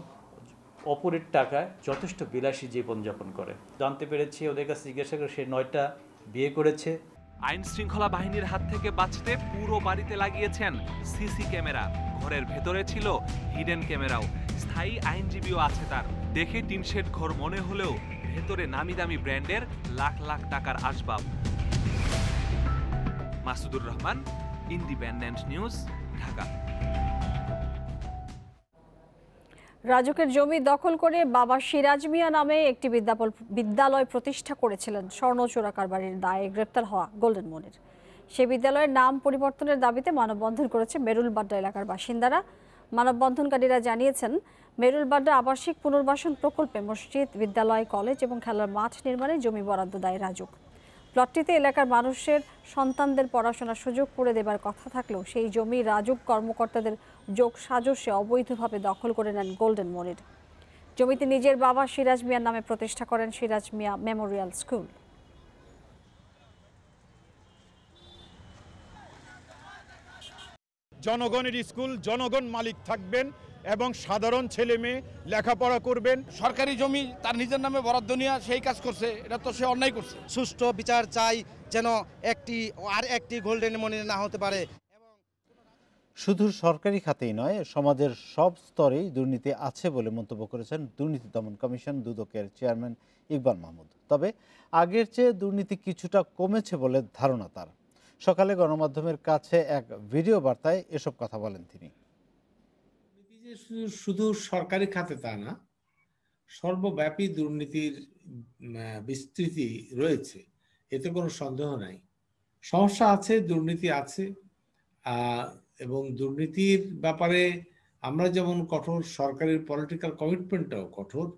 Speaker 27: অপরের টাকায় যথেষ্ট বিলাসী জীবনযাপন করে। জানতে পেরেছি ওদের কাছে জিজ্ঞাসা করে সে 9টা বিয়ে করেছে।
Speaker 25: আইন শৃঙ্খলা বাহিনীর হাত থেকে বাঁচতে পুরো বাড়িতে লাগিয়েছেন সিসি ক্যামেরা। ঘরের ভেতরে ছিল হিডেন ক্যামেরাও। স্থায়ী আইনজীবীও আছে তার। দেখে টিনশেড ঘর মনে হলেও ভেতরে নামি দামি ব্র্যান্ডের লাখ লাখ টাকার আসবাব। Masudur Rahman, independent news, Dhaka.
Speaker 1: রাজুকের জমি দখল করে বাবা সিরাজ মিয়া নামে একটি বিদ্যালয় প্রতিষ্ঠা করেছিলেন স্বর্ণ চোরা কারবারির দায়ে গ্রেপ্তার হওয়া গোল্ডেন মনির। সেই বিদ্যালয়ের নাম পরিবর্তনের দাবিতে মানববন্ধন করেছে মেরুলবাড্ডা এলাকার বাসিন্দারা। মানববন্ধনকারীরা জানিয়েছেন, মেরুলবাড্ডা আবাসিক পুনর্বাসন প্রকল্পে মসজিদ, বিদ্যালয়, কলেজ এবং খেলার মাঠ নির্মাণে জমি বরাদ্দ দেয় রাজুক। প্লটটিতে এলাকার মানুষের সন্তানদের পড়াশোনার সুযোগ করে দেবার কথা থাকলেও সেই জমি রাজুক কর্মকর্তাদের যোগ সাজসে অবৈধভাবে দখল করে নেন গোল্ডেন মনির। জমিতে নিজের বাবা সিরাজ মিয়ার নামে প্রতিষ্ঠা করেন সিরাজ মিয়া মেমোরিয়াল স্কুল।
Speaker 3: জনগণের স্কুল, জনগণ মালিক থাকবেন এবং সাধারণ ছেলে মেয়ে লেখাপড়া করবেন।
Speaker 8: সরকারি জমি তার নিজের নামে বরাদ্দ নিয়ে সেই কাজ করছে, এটা তো সে অন্যায় করছে।
Speaker 9: সুষ্ঠু বিচার চাই, যেন একটি গোল্ডেন মনি না হতে পারে।
Speaker 2: শুধু সরকারি খাতেই নয়, সমাজের সব স্তরেই দুর্নীতি আছে বলে মন্তব্য করেছেন দুর্নীতি দমন কমিশন দুদকের চেয়ারম্যান ইকবাল মাহমুদ। তবে আগের চেয়ে দুর্নীতি কিছুটা কমেছে বলে ধারণা তার। সকালে গণমাধ্যমের কাছে এক ভিডিও বার্তায় এসব কথা বলেন তিনি।
Speaker 10: শুধু সরকারি খাতে তা না, সর্বব্যাপী দুর্নীতির বিস্তৃতি রয়েছে, এতে কোনো সন্দেহ নাই। সমস্যা আছে, দুর্নীতি আছে, এবং দুর্নীতির ব্যাপারে আমরা যেমন কঠোর, সরকারের পলিটিক্যাল কমিটমেন্টটাও কঠোর।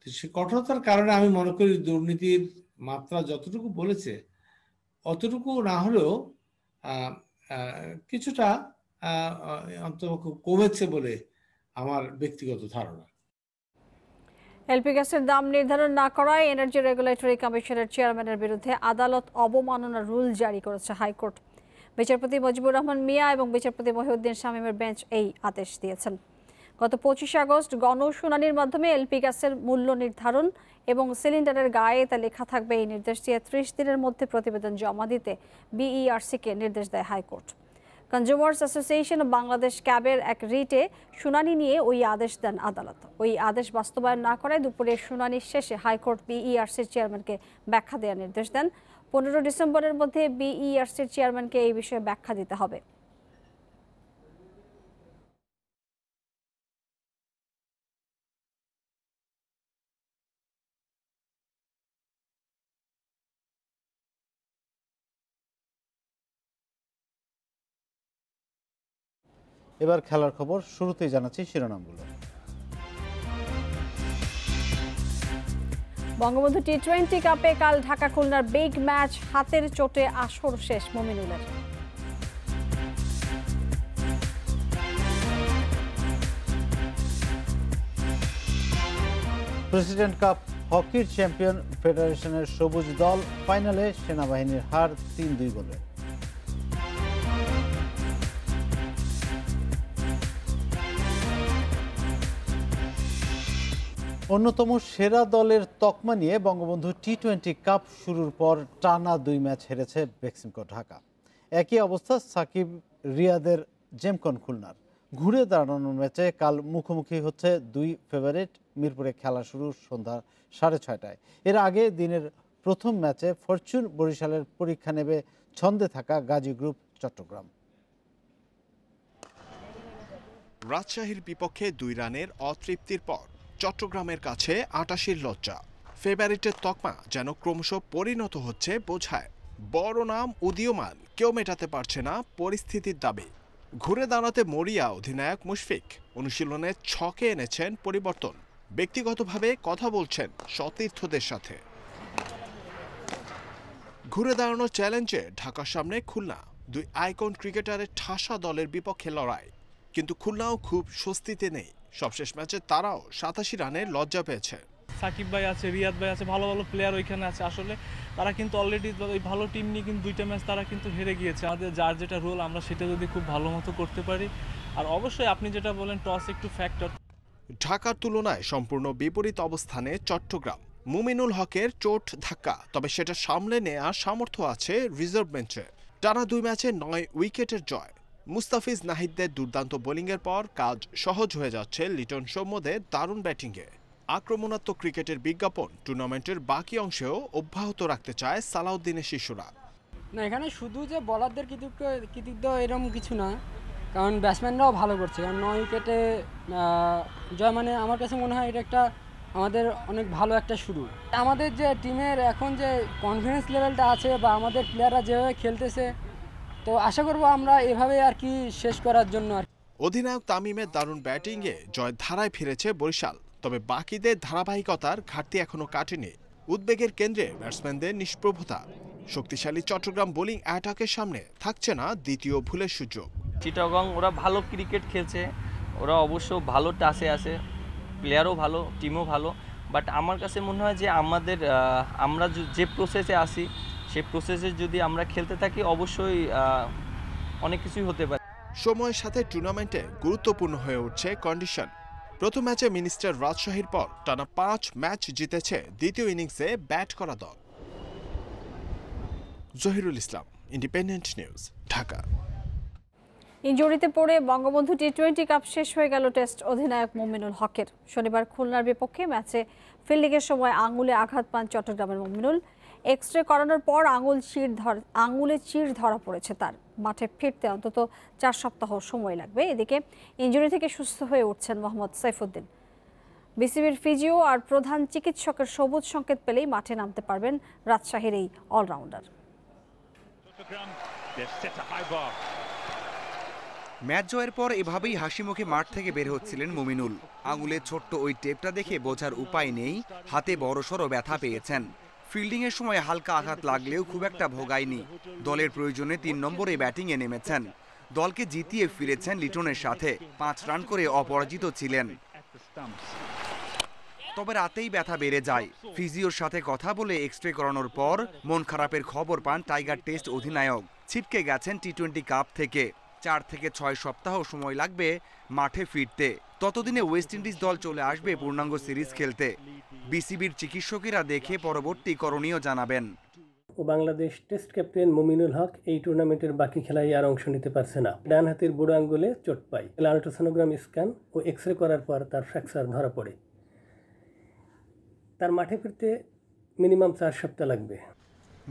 Speaker 10: সে কঠোরতার কারণে আমি মনে করি দুর্নীতির মাত্রা যতটুকু বলেছে অতটুকু না হলেও কিছুটা অন্তত কমেছে বলে আমার ব্যক্তিগত ধারণা।
Speaker 1: এলপি গ্যাসের দাম নির্ধারণ না করায় এনার্জি রেগুলেটরি কমিশনের চেয়ারম্যানের বিরুদ্ধে আদালত অবমাননা রুল জারি করেছে হাইকোর্ট। বিচারপতি মজিবুর রহমান মিয়া এবং বিচারপতি মহিউদ্দিন শামীমের বেঞ্চ এই আদেশ দিয়েছেন। গত 25 আগস্ট গণশুনানির মাধ্যমে এলপি গ্যাসের মূল্য নির্ধারণ এবং সিলিন্ডারের গায়ে তা লেখা থাকবে এই নির্দেশ দিয়ে 30 দিনের মধ্যে প্রতিবেদন জমা দিতে বিইআরসিকে নির্দেশ দেয় high court. Consumers association of Bangladesh ক্যাবের এক রিটে শুনানি নিয়ে ওই আদেশ দেন আদালত। ওই আদেশ বাস্তবায়ন না করায় দুপুরের শুনানির শেষে হাইকোর্ট বিইআরসির চেয়ারম্যানকে ব্যাখ্যা দেওয়ার নির্দেশ দেন। 15 ডিসেম্বরের মধ্যে বিইআরসির চেয়ারম্যানকে এই বিষয়ে ব্যাখ্যা দিতে হবে।
Speaker 2: এবার খেলার খবর, শুরুতেই জানাচ্ছি শিরোনামগুলো।
Speaker 1: বঙ্গবন্ধু টি-20 কাপে কাল ঢাকা খুলনার বিগ ম্যাচ, হাতের চোটে আসর শেষ মুমিনুলের।
Speaker 2: প্রেসিডেন্ট কাপ হকির চ্যাম্পিয়ন ফেডারেশনের সবুজ দল, ফাইনালে সেনাবাহিনীর হার 3-2 গোলে। অন্যতম সেরা দলের তকমা নিয়ে বঙ্গবন্ধু টি-20 কাপ শুরুর পর টানা 2 ম্যাচ হেরেছে বেক্সিমকো ঢাকা। একই অবস্থা সাকিব রিয়াদের জেমকন খুলনার। ঘুরে দাঁড়ানোর ম্যাচে কাল মুখোমুখি হচ্ছে 2 ফেভারিট। মিরপুরে খেলা শুরু সন্ধ্যা 6:30টায়। এর আগে দিনের প্রথম ম্যাচে ফরচুন বরিশালের পরীক্ষা নেবে ছন্দে থাকা গাজী গ্রুপ চট্টগ্রাম।
Speaker 12: রাজশাহীর বিপক্ষে 2 রানের অতৃপ্তির পর চট্টগ্রামের কাছে 88 লজ্জা। ফেভারিটের তকমা যেন ক্রমশ পরিণত হচ্ছে বোঝায়। বড় নাম উদীয়মান, কেউ মেটাতে পারছে না পরিস্থিতির দাবি। ঘুরে দাঁড়াতে মরিয়া অধিনায়ক মুশফিক অনুশীলনে ছকে এনেছেন পরিবর্তন। ব্যক্তিগতভাবে কথা বলছেন সতীর্থদের সাথে। ঘুরে দাঁড়ানোর চ্যালেঞ্জে ঢাকার সামনে খুলনা। 2 আইকন ক্রিকেটারের ঠাসা দলের বিপক্ষে লড়াই, কিন্তু খুলনাও খুব স্বস্তিতে নেই। সবশেষ ম্যাচে তারাও 87 রানের লজ্জা পেয়েছে।
Speaker 13: সাকিব ভাই আছে, রিয়াদ ভাই আছে, ভালো ভালো প্লেয়ার ওইখানে আছে। আসলে তারা কিন্তু অলরেডি ওই ভালো টিম নিয়ে কিন্তু 2টা ম্যাচ তারা কিন্তু হেরে গিয়েছে। আমাদের যার যেটা রোল আমরা সেটা যদি খুব ভালো মতো করতে পারি, আর অবশ্যই আপনি যেটা বলেন টস একটু ফ্যাক্টর।
Speaker 12: ঢাকার তুলনায় সম্পূর্ণ বিপরীত অবস্থানে চট্টগ্রাম। মুমিনুল হকের চোট ধাক্কা, তবে সেটা সামলে নেওয়া সামর্থ্য আছে রিজার্ভ বেঞ্চে। টানা 2 ম্যাচে 9 উইকেটের জয়। মুস্তাফিজ নাহিদদের দুর্দান্ত বোলিংয়ের পর কাজ সহজ হয়ে যাচ্ছে লিটন সৌম্যদের দারুণ ব্যাটিংয়ে। আক্রমণাত্মক ক্রিকেটের বিজ্ঞাপন টুর্নামেন্টের বাকি অংশেও অব্যাহত রাখতে চায় সালাউদ্দিনের শিশুরা।
Speaker 14: না, এখানে শুধু যে বোলারদের কৃতিত্ব এরকম কিছু না, কারণ ব্যাটসম্যানরাও ভালো করছে। কারণ 9 উইকেটে জয় মানে আমার কাছে মনে হয় এটা একটা আমাদের অনেক ভালো একটা শুরু। আমাদের যে টিমের এখন যে কনফিডেন্স লেভেলটা আছে বা আমাদের প্লেয়াররা যেভাবে খেলতেছে, তো আশা করব আমরা এভাবে আর কি শেষ করার জন্য।
Speaker 12: অধিনায়ক তামিমের দারুণ ব্যাটিংয়ে জয় ধারায় ফিরেছে বরিশাল, তবে বাকিদের ধারাবাহিকতার ঘাটতি এখনো কাটেনি। উদ্বেগের কেন্দ্রে ব্যাটসম্যানদের নিষ্প্রভতা। শক্তিশালী চট্টগ্রাম বোলিং অ্যাটাকের সামনে থাকছে না দ্বিতীয় ভুলের সুযোগ।
Speaker 28: চিটাগং ওরা ভালো ক্রিকেট খেলছে, ওরা অবশ্য ভালো টাসে আছে, প্লেয়ারও ভালো, টিমও ভালো। বাট আমার কাছে মনে হয় যে আমরা যে প্রসেসে আসি সেই প্রসেসে যদি আমরা খেলতে থাকি অবশ্যই অনেক কিছুই হতে পারে।
Speaker 12: সময়ের সাথে টুর্নামেন্টে গুরুত্বপূর্ণ হয়ে উঠছে কন্ডিশন। প্রথম ম্যাচে মিনিস্টার রাজশাহীর পর টানা 5 ম্যাচ জিতেছে দ্বিতীয় ইনিংসে ব্যাট করা দল। জহিরুল ইসলাম, ইন্ডিপেন্ডেন্ট নিউজ, ঢাকা।
Speaker 1: ইনজুরিতে পড়ে বঙ্গবন্ধু টি-20 কাপ শেষ হয়ে গেল টেস্ট অধিনায়ক মুমিনুল হকের। শনিবার খুলনার বিপক্ষে ম্যাচে ফিল্ডিংয়ের সময় আঙুলে আঘাত পান চট্টগ্রামের মুমিনুল। এক্স-রে করানোর পর আঙুলে চির ধরা পড়েছে তার। মাঠে ফিরতে অন্তত 4 সপ্তাহ সময় লাগবে। এদিকে ইনজুরি থেকে সুস্থ হয়ে উঠছেন মোহাম্মদ সাইফুদ্দিন। বিসিবির ফিজিও আর প্রধান চিকিৎসকের সবুজ সংকেত পেলেই মাঠে নামতে পারবেন রাজশাহীর এই অলরাউন্ডার।
Speaker 11: ম্যাচ জয়ের পর এভাবেই হাসিমুখে মাঠ থেকে বের হচ্ছিলেন মুমিনুল। আঙুলের ছোট্ট ওই টেপটা দেখে বোঝার উপায় নেই হাতে বড়সড় ব্যথা পেয়েছেন। ফিল্ডিংয়ের সময় হালকা আঘাত লাগলেও খুব একটা ভোগায়নি। দলের প্রয়োজনে 3 নম্বরে ব্যাটিংয়ে নেমেছেন। দলকে জিতিয়ে ফিরেছেন লিটনের সাথে। 5 রান করে অপরাজিত ছিলেন। তবে রাতেই ব্যথা বেড়ে যায়। ফিজিওর সাথে কথা বলে এক্স-রে করানোর পর মন খারাপের খবর পান টাইগার টেস্ট অধিনায়ক। ছিটকে গেছেন টি-20 কাপ থেকে। 4 থেকে 6 সপ্তাহ সময় লাগবে মাঠে ফিরতে। ততদিনে ওয়েস্ট ইন্ডিজ দল চলে আসবে পূর্ণাঙ্গ সিরিজ খেলতে। বিসিবির চিকিৎসকেরা দেখে পরবর্তী করণীয় জানাবেন।
Speaker 15: বাংলাদেশ টেস্ট ক্যাপ্টেন মুমিনুল হক এই টুর্নামেন্টের বাকি খেলায় আর অংশ নিতে পারছে না। ডান হাতের বুড়ো আঙ্গুলে চোট পায়। আল্ট্রাসোনোগ্রাম স্ক্যান ও এক্স-রে করার পর তার ফ্র্যাকচার ধরা পড়ে। তার মাঠে ফিরতে মিনিমাম 4 সপ্তাহ লাগবে।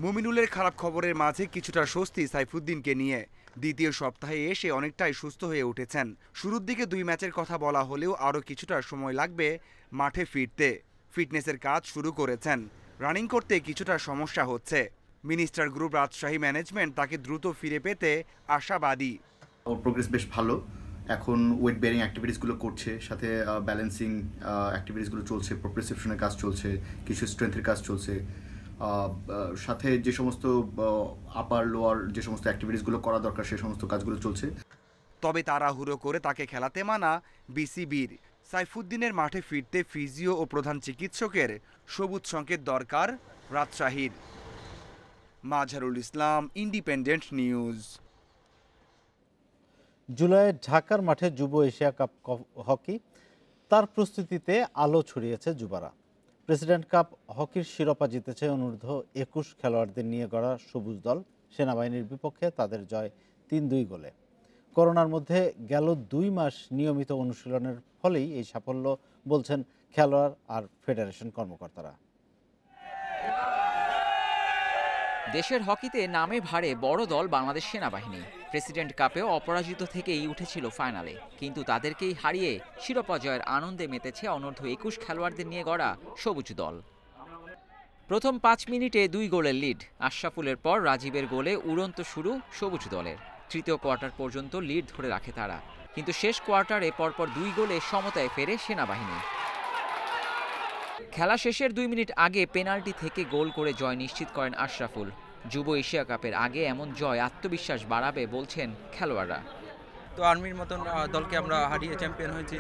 Speaker 11: মুমিনুলের খারাপ খবরের মাঝে কিছুটা স্বস্তি সাইফুদ্দিনকে নিয়ে। দ্বিতীয় সপ্তাহে এসে অনেকটাই সুস্থ হয়ে উঠেছেন। শুরুর দিকে 2 ম্যাচের কথা বলা হলেও আরও কিছুটা সময় লাগবে মাঠে ফিরতে। ফিটনেসের কাজ শুরু করেছেন। রানিং করতে কিছুটা সমস্যা হচ্ছে। মিনিস্টার গ্রুপ রাজশাহী ম্যানেজমেন্ট তাকে দ্রুত ফিরে পেতে আশাবাদী।
Speaker 16: ওর প্রোগ্রেস বেশ ভালো। এখন ওয়েট বেয়ারিং অ্যাক্টিভিটিসগুলো করছে, সাথে ব্যালেন্সিং অ্যাক্টিভিটিসগুলো চলছে, প্রোপ্রিসেপশনের কাজ চলছে, কিছু স্ট্রেংথের কাজ চলছে, সাথে যে সমস্ত আপার লোয়ার যে সমস্ত অ্যাক্টিভিটিসগুলো করা দরকার সে সমস্ত কাজগুলো চলছে।
Speaker 11: তবে তাড়াহুড়ো করে তাকে খেলাতে মানা বিসিবির। সাইফুদ্দিনের মাঠে ফিরতে ফিজিও ও প্রধান চিকিৎসকের সবুজ সংকেত দরকার রাজশাহীর। Mazharul Islam, independent news.
Speaker 2: জুলাইয়ে ঢাকার মাঠে যুব এশিয়া কাপ হকি, তার প্রস্তুতিতে আলো ছড়িয়েছে যুবারা। প্রেসিডেন্ট কাপ হকির শিরোপা জিতেছে অনূর্ধ্ব 21 খেলোয়াড়দের নিয়ে গড়া সবুজ দল। সেনাবাহিনীর বিপক্ষে তাদের জয় 3-2 গোলে। করোনার মধ্যে গেল 2 মাস নিয়মিত অনুশীলনের ফলেই এই সাফল্য বলছেন খেলোয়াড় আর ফেডারেশন কর্মকর্তারা।
Speaker 17: দেশের হকিতে নামে ভারে বড় দল বাংলাদেশ সেনাবাহিনী। প্রেসিডেন্ট কাপেও অপরাজিত থেকেই উঠেছিল ফাইনালে, কিন্তু তাদেরকেই হারিয়ে শিরোপা জয়ের আনন্দে মেতেছে অনূর্ধ্ব 21 খেলোয়াড়দের নিয়ে গড়া সবুজ দল। প্রথম 5 মিনিটে 2 গোলের লিড। আশরাফুলের পর রাজীবের গোলে উড়ন্ত শুরু সবুজ দলের। তৃতীয় কোয়ার্টার পর্যন্ত লিড ধরে রাখে তারা, কিন্তু শেষ কোয়ার্টারে পরপর 2 গোলে সমতায় ফেরে সেনাবাহিনী। খেলা শেষের 2 মিনিট আগে পেনাল্টি থেকে গোল করে জয় নিশ্চিত করেন আশরাফুল। যুব এশিয়া কাপের আগে এমন জয় আত্মবিশ্বাস বাড়াবে বলছেন খেলোয়াড়রা।
Speaker 19: তো আর্মির মতন দলকে আমরা হারিয়ে চ্যাম্পিয়ন হয়েছি।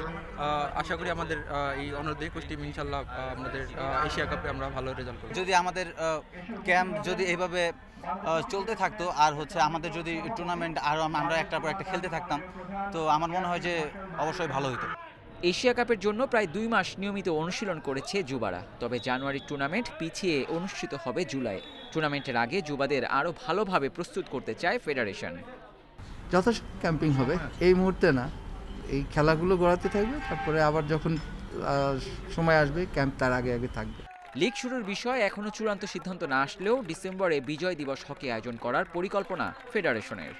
Speaker 19: আশা করি আমাদের এই অনূর্ধ্ব 21 টিম ইনশাল্লাহ আমাদের এশিয়া কাপে আমরা ভালো রেজাল্ট করব।
Speaker 20: যদি আমাদের ক্যাম্প যদি এইভাবে চলতে থাকতো আর আমাদের যদি টুর্নামেন্ট আরও আমরা একটার পর একটা খেলতে থাকতাম, তো আমার মনে হয় যে অবশ্যই ভালো হতো।
Speaker 17: এশিয়া কাপের জন্য প্রায় 2 মাস নিয়মিত অনুশীলন করেছে যুবারা। তবে জানুয়ারির টুর্নামেন্ট পিছিয়ে অনুষ্ঠিত হবে জুলাই। টুর্নামেন্টের আগে যুবাদের আরও ভালোভাবে প্রস্তুত করতে চায় ফেডারেশন।
Speaker 21: যথেষ্ট ক্যাম্পিং হবে, এই মুহূর্তে না, এই খেলাগুলো গড়াতে থাকবে, তারপরে আবার যখন সময় আসবে ক্যাম্প তার আগে আগে থাকবে।
Speaker 17: লিগ শুরুর বিষয়ে এখনও চূড়ান্ত সিদ্ধান্ত না আসলেও ডিসেম্বরে বিজয় দিবস হকি আয়োজন করার পরিকল্পনা ফেডারেশনের।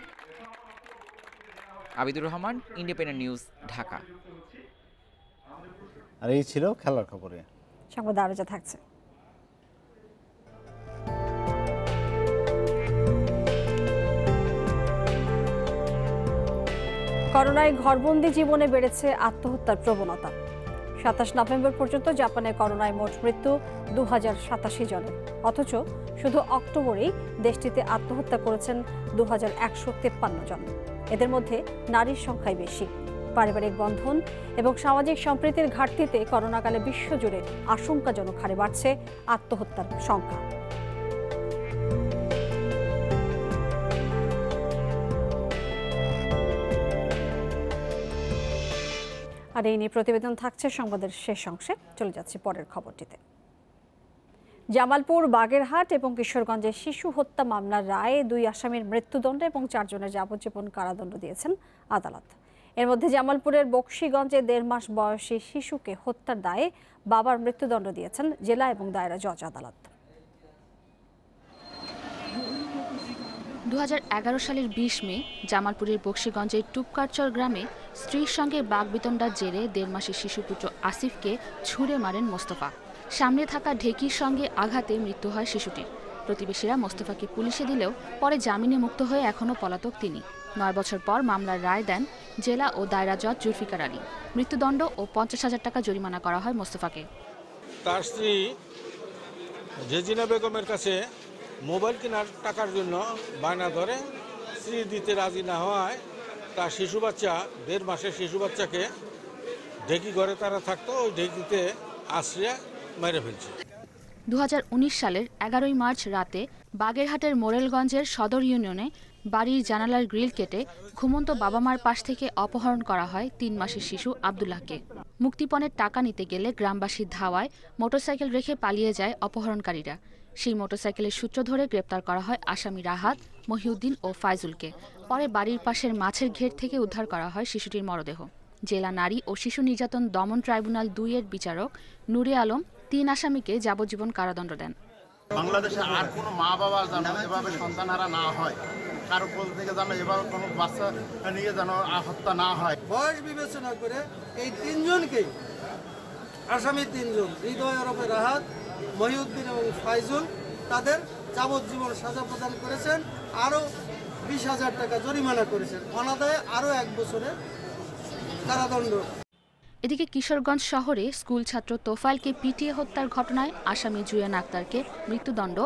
Speaker 17: Abidur Rahman, independent news, Dhaka.
Speaker 2: আর এই ছিল খেলার খবরে।
Speaker 1: সংবাদ আরো যা থাকছে। করোনায় ঘরবন্দি জীবনে বেড়েছে আত্মহত্যার প্রবণতা। 27 নভেম্বর পর্যন্ত জাপানে করোনায় মোট মৃত্যু 2087 জনের। অথচ শুধু অক্টোবরেই দেশটিতে আত্মহত্যা করেছেন 2153 জন। এদের মধ্যে নারীর সংখ্যাই বেশি। পারিবারিক বন্ধন এবং সামাজিক সম্প্রীতির ঘাটতিতে করোনাকালে বিশ্বজুড়ে আশঙ্কাজনক হারে বাড়ছে আত্মহত্যার সংখ্যা। আর এই নিয়ে প্রতিবেদন থাকছে সংবাদের শেষ অংশে। চলে যাচ্ছে পরের খবরটিতে। জামালপুর, বাগেরহাট এবং কিশোরগঞ্জের শিশু হত্যা মামলার রায়ে 2 আসামির মৃত্যুদণ্ড এবং 4 জনের যাবজ্জীবন কারাদণ্ড দিয়েছেন আদালত। এর মধ্যে জামালপুরের বকশীগঞ্জে 1.5 মাস বয়সী শিশুকে হত্যার দায়ে বাবার মৃত্যুদণ্ড দিয়েছেন জেলা এবং দায়রা জজ আদালত।
Speaker 4: 2011 সালের 20 মে জামালপুরের বকশীগঞ্জের টুপকারচর গ্রামে স্ত্রীর সঙ্গে বাগবিতণ্ডার জেরে 1.5 মাসের শিশুপুত্র আসিফকে ছুঁড়ে মারেন মোস্তফা। সামনে থাকা ঢেকির সঙ্গে আঘাতে মৃত্যু হয় শিশুটির। প্রতিবেশীরা মোস্তফাকে পুলিশে দিলেও পরে জামিনে মুক্ত হয়ে এখনও পলাতক তিনি। 9 বছর পর মামলার রায় দেন জেলা ও দায়রা জজ জুলফিকার আলী। মৃত্যুদণ্ড ও 50,000 টাকা জরিমানা করা হয় মোস্তফাকে।
Speaker 5: তার স্ত্রী জেজিনা বেগমের কাছে মোবাইল কেনার টাকার জন্য বায়না ধরে, স্ত্রী দিতে রাজি না হওয়ায় তার শিশু বাচ্চা 1.5 মাসের শিশু বাচ্চাকে ঢেকি ঘরে তারা থাকতো, ওই ঢেকিতে আশ্রয় মেরে ফেলছে।
Speaker 4: 2019 সালের 11 মার্চ রাতে বাগেরহাটের মোরেলগঞ্জের সদর ইউনিয়নে বাড়ির জানালার গ্রিল কেটে ঘুমন্ত বাবা মার পাশ থেকে অপহরণ করা হয় 3 মাসের শিশু আব্দুল্লাহকে। মুক্তিপণের টাকা নিতে গেলে গ্রামবাসীর ধাওয়ায় মোটরসাইকেল রেখে পালিয়ে যায় অপহরণকারীরা। সেই মোটরসাইকেলের সূত্র ধরে গ্রেপ্তার করা হয় আসামি রাহাত, মহিউদ্দিন ও ফাইজুলকে। পরে বাড়ির পাশের মাছের ঘের থেকে উদ্ধার করা হয় শিশুটির মরদেহ। জেলা নারী ও শিশু নির্যাতন দমন ট্রাইব্যুনাল 2 এর বিচারক নুরে আলম 3 আসামিকে যাবজ্জীবন কারাদণ্ড দেন।
Speaker 6: বাংলাদেশে আর কোনো মা বাবা যেন এভাবে সন্তানহারা না হয়, কারো কোল থেকে যেন এভাবে কোনো বাচ্চা নিয়ে যেন হত্যা না হয়।
Speaker 18: বয়স বিবেচনা করে এই 3 জনকে, আসামি 3 জন, হৃদয় ওরফে রাহাত, মহিউদ্দিন এবং ফাইজুল, তাদের যাবজ্জীবন সাজা প্রদান করেছেন, আরও 20,000 টাকা জরিমানা করেছেন, অনাদায়ে আরও 1 বছরের কারাদণ্ড।
Speaker 4: এদিকে কিশোরগঞ্জ শহরে স্কুল ছাত্র তোফাইলকে পিটিয়ে হত্যার ঘটনায় আসামি জুয়েনা আক্তারকে মৃত্যুদণ্ড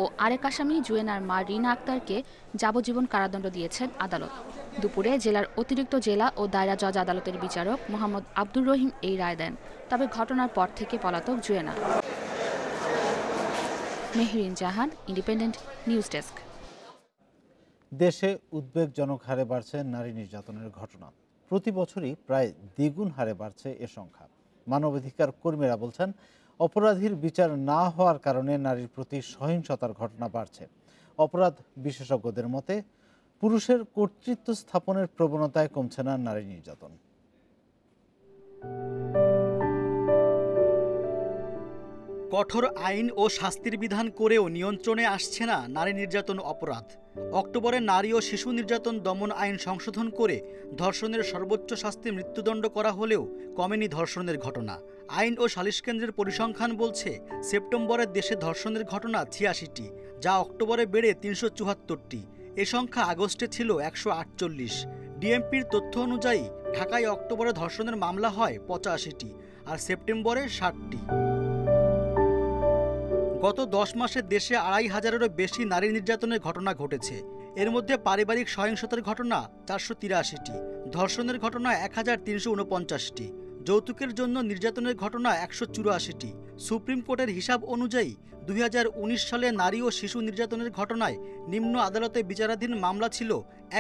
Speaker 4: ও আরেক আসামি জুয়েনার মা রিনা আক্তারকে যাবজ্জীবন কারাদণ্ড দিয়েছেন আদালত। দুপুরে জেলার অতিরিক্ত জেলা ও দায়রা জজ আদালতের বিচারক মোহাম্মদ আব্দুর রহিম এই রায় দেন। তবে ঘটনার পর থেকে পলাতক জুয়েনা। মেহরিন জাহান, ইন্ডিপেন্ডেন্ট নিউজ ডেস্ক।
Speaker 2: দেশে উদ্বেগজনক হারে বাড়ছে নারী নির্যাতনের ঘটনা। প্রতি বছরই প্রায় দ্বিগুণ হারে বাড়ছে এ সংখ্যা। মানবাধিকার কর্মীরা বলছেন, অপরাধীর বিচার না হওয়ার কারণে নারীর প্রতি সহিংসতার ঘটনা বাড়ছে। অপরাধ বিশেষজ্ঞদের মতে, পুরুষের কর্তৃত্ব স্থাপনের প্রবণতায় কমছে না নারী নির্যাতন।
Speaker 22: কঠোর আইন ও শাস্তির বিধান করেও নিয়ন্ত্রণে আসছে না নারী নির্যাতন অপরাধ। অক্টোবরে নারী ও শিশু নির্যাতন দমন আইন সংশোধন করে ধর্ষণের সর্বোচ্চ শাস্তি মৃত্যুদণ্ড করা হলেও কমেনি ধর্ষণের ঘটনা। আইন ও সালিশ কেন্দ্রের পরিসংখ্যান বলছে, সেপ্টেম্বরে দেশে ধর্ষণের ঘটনা ৮৬টি, যা অক্টোবরে বেড়ে ৩৭৪টি। এ সংখ্যা আগস্টে ছিল ১৪৮। ডিএমপির তথ্য অনুযায়ী ঢাকায় অক্টোবরে ধর্ষণের মামলা হয় ৮৫টি আর সেপ্টেম্বরে ৬০টি। গত ১০ মাসে দেশে ২৫০০-এরও বেশি নারী নির্যাতনের ঘটনা ঘটেছে। এর মধ্যে পারিবারিক সহিংসতার ঘটনা ৪৮৩টি, ধর্ষণের ঘটনা ১৩৪৯টি, যৌতুকের জন্য নির্যাতনের ঘটনা ১৮৪টি। সুপ্রিম কোর্টের হিসাব অনুযায়ী ২০১৯ সালে নারী ও শিশু নির্যাতনের ঘটনায় নিম্ন আদালতে বিচারাধীন মামলা ছিল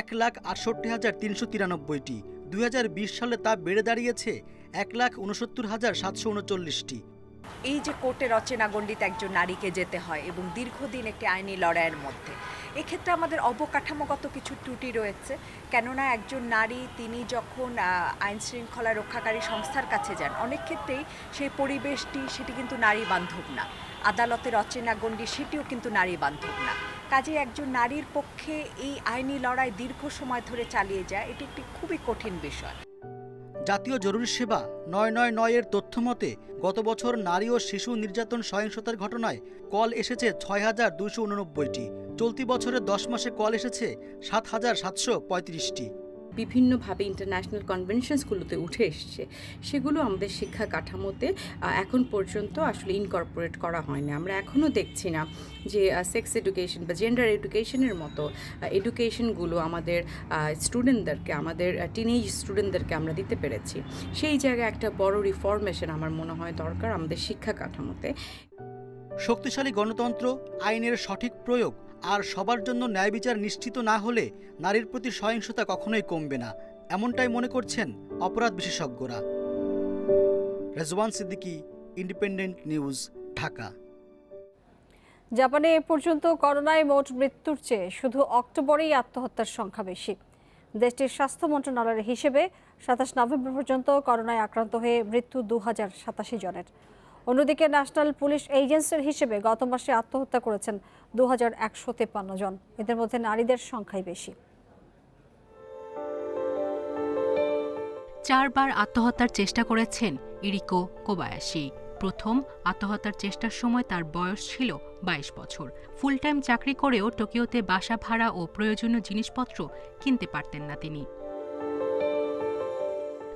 Speaker 22: ১,৬৮,৩৯৩টি। ২০২০ সালে তা বেড়ে দাঁড়িয়েছে ১,৬৯,৭৩৯টি।
Speaker 23: এই যে কোর্টের অচেনা গণ্ডিতে একজন নারীকে যেতে হয় এবং দীর্ঘদিন একটি আইনি লড়াইয়ের মধ্যে, এক্ষেত্রে আমাদের অবকাঠামোগত কিছু ত্রুটি রয়েছে। কেননা একজন নারী তিনি যখন আইন শৃঙ্খলা রক্ষাকারী সংস্থার কাছে যান, অনেক ক্ষেত্রেই সেই পরিবেশটি সেটি কিন্তু নারী বান্ধব না। আদালতের অচেনা গণ্ডি সেটিও কিন্তু নারী বান্ধব না। কাজে একজন নারীর পক্ষে এই আইনি লড়াই দীর্ঘ সময় ধরে চালিয়ে যায়, এটি একটি খুবই কঠিন বিষয়।
Speaker 22: জাতীয় জরুরি সেবা ৯৯৯ এর তথ্য মতে গত বছর নারী ও শিশু নির্যাতন সহিংসতার ঘটনায় কল এসেছে ৬,২৮৯টি। চলতি বছরের ১০ মাসে কল এসেছে ৭,৭৩৫টি।
Speaker 24: বিভিন্নভাবে ইন্টারন্যাশনাল কনভেনশনসগুলোতে উঠে এসছে, সেগুলো আমাদের শিক্ষা কাঠামোতে এখন পর্যন্ত আসলে ইনকর্পোরেট করা হয়নি। আমরা এখনও দেখছি না যে সেক্স এডুকেশন বা জেন্ডার এডুকেশনের মতো এডুকেশনগুলো আমাদের স্টুডেন্টদেরকে, আমাদের টিনেজ স্টুডেন্টদেরকে আমরা দিতে পেরেছি। সেই জায়গায় একটা বড় রিফরমেশন আমার মনে হয় দরকার আমাদের শিক্ষা কাঠামোতে।
Speaker 22: শক্তিশালী গণতন্ত্র, আইনের সঠিক প্রয়োগ আর সবার জন্য ন্যায় বিচার নিশ্চিত না হলে নারীর প্রতি সহিংসতা কখনোই কমবে না, এমনটাই মনে করছেন অপরাধ বিশেষজ্ঞরা। Rezwan Siddiqui, independent news, Dhaka.
Speaker 1: জাপানে এ পর্যন্ত করোনায় মোট মৃত্যুর চেয়ে শুধু অক্টোবরেই আত্মহত্যার সংখ্যা বেশি। দেশটির স্বাস্থ্য মন্ত্রণালয়ের হিসেবে ২৭ নভেম্বর পর্যন্ত করোনায় আক্রান্ত হয়ে মৃত্যু ২০৮৭ জনের। অন্যদিকে ন্যাশনাল পুলিশ এজেন্সির হিসেবে গত মাসে আত্মহত্যা করেছেন ২১৫৩ জন। এদের মধ্যে নারীদের সংখ্যাই বেশি।
Speaker 3: 4 বার আত্মহত্যার চেষ্টা করেছেন ইরিকো কোবায়াশি। প্রথম আত্মহত্যার চেষ্টার সময় তার বয়স ছিল 22 বছর। ফুল টাইম চাকরি করেও টোকিওতে বাসা ভাড়া ও প্রয়োজনীয় জিনিসপত্র কিনতে পারতেন না তিনি।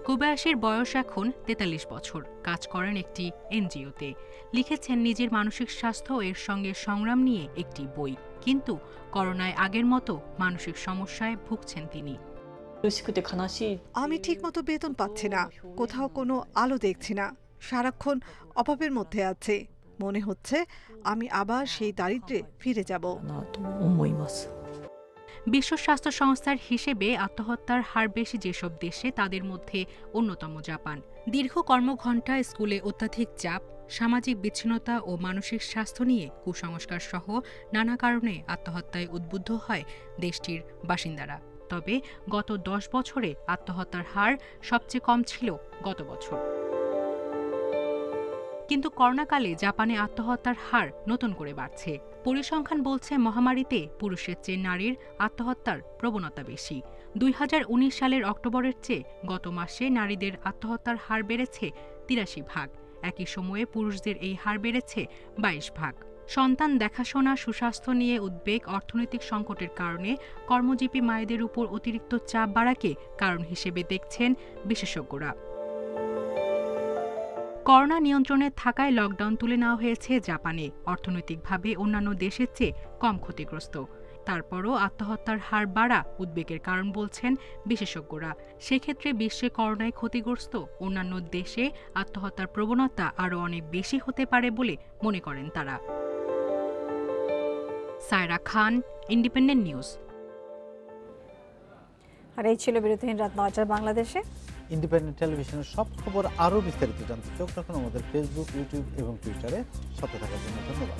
Speaker 3: কোবায়াশির বয়স এখন 43 বছর। কাজ করেন একটি এনজিওতে। লিখেছেন নিজের মানসিক স্বাস্থ্য এর সঙ্গে সংগ্রাম নিয়ে একটি বই। কিন্তু করোনায় আগের মতো মানসিক সমস্যায় ভুগছেন তিনি।
Speaker 7: আমি ঠিকমতো বেতন পাচ্ছি না, কোথাও কোনো আলো দেখছি না, সারাক্ষণ অভাবের মধ্যে আছে। মনে হচ্ছে আমি আবার সেই দারিদ্র্যে ফিরে যাব।
Speaker 3: বিশ্ব স্বাস্থ্য সংস্থার হিসেবে আত্মহত্যার হার বেশি যেসব দেশে তাদের মধ্যে অন্যতম জাপান। দীর্ঘ কর্মঘণ্টা, স্কুলে অত্যাধিক চাপ, সামাজিক বিচ্ছিন্নতা ও মানসিক স্বাস্থ্য নিয়ে কুসংস্কার সহ নানা কারণে আত্মহত্যায় উদ্বুদ্ধ হয় দেশটির বাসিন্দারা। তবে গত 10 বছরে আত্মহত্যার হার সবচেয়ে কম ছিল গত বছর। কিন্তু করোনাকালে জাপানে আত্মহত্যার হার নতুন করে বাড়ছে। পরিসংখ্যান বলছে মহামারীতে পুরুষের চেয়ে নারীর আত্মহত্যার প্রবণতা বেশি। 2019 সালের অক্টোবরের চেয়ে গত মাসে নারীদের আত্মহত্যার হার বেড়েছে 83 ভাগ। একই সময়ে পুরুষদের এই হার বেড়েছে 22 ভাগ। সন্তান দেখাশোনা, সুস্বাস্থ্য নিয়ে উদ্বেগ, অর্থনৈতিক সংকটের কারণে কর্মজীবী মায়েদের উপর অতিরিক্ত চাপ বাড়াকে কারণ হিসেবে দেখছেন বিশেষজ্ঞরা। করোনা নিয়ন্ত্রণে থাকায় লকডাউন তুলে নেওয়া হয়েছে জাপানে। অর্থনৈতিকভাবে অন্যান্য দেশের চেয়ে কম ক্ষতিগ্রস্ত। তারপরও আত্মহত্যার হার বাড়া উদ্বেগের কারণ বলছেন বিশেষজ্ঞরা। সেক্ষেত্রে বিশ্বে করোনায় ক্ষতিগ্রস্ত অন্যান্য দেশে আত্মহত্যার প্রবণতা আরও অনেক বেশি হতে পারে বলে মনে করেন তারা। সায়রা খান, ইন্ডিপেন্ডেন্ট নিউজ।
Speaker 1: আর এই ছিল বিরতিহীন রাত ৯টার বাংলাদেশে।
Speaker 2: ইন্ডিপেন্ডেন্ট টেলিভিশনের সব খবর আরও বিস্তারিত জানতে চোখ রাখুন আমাদের ফেসবুক, ইউটিউব এবং টুইটারে। সাথে থাকার জন্য ধন্যবাদ।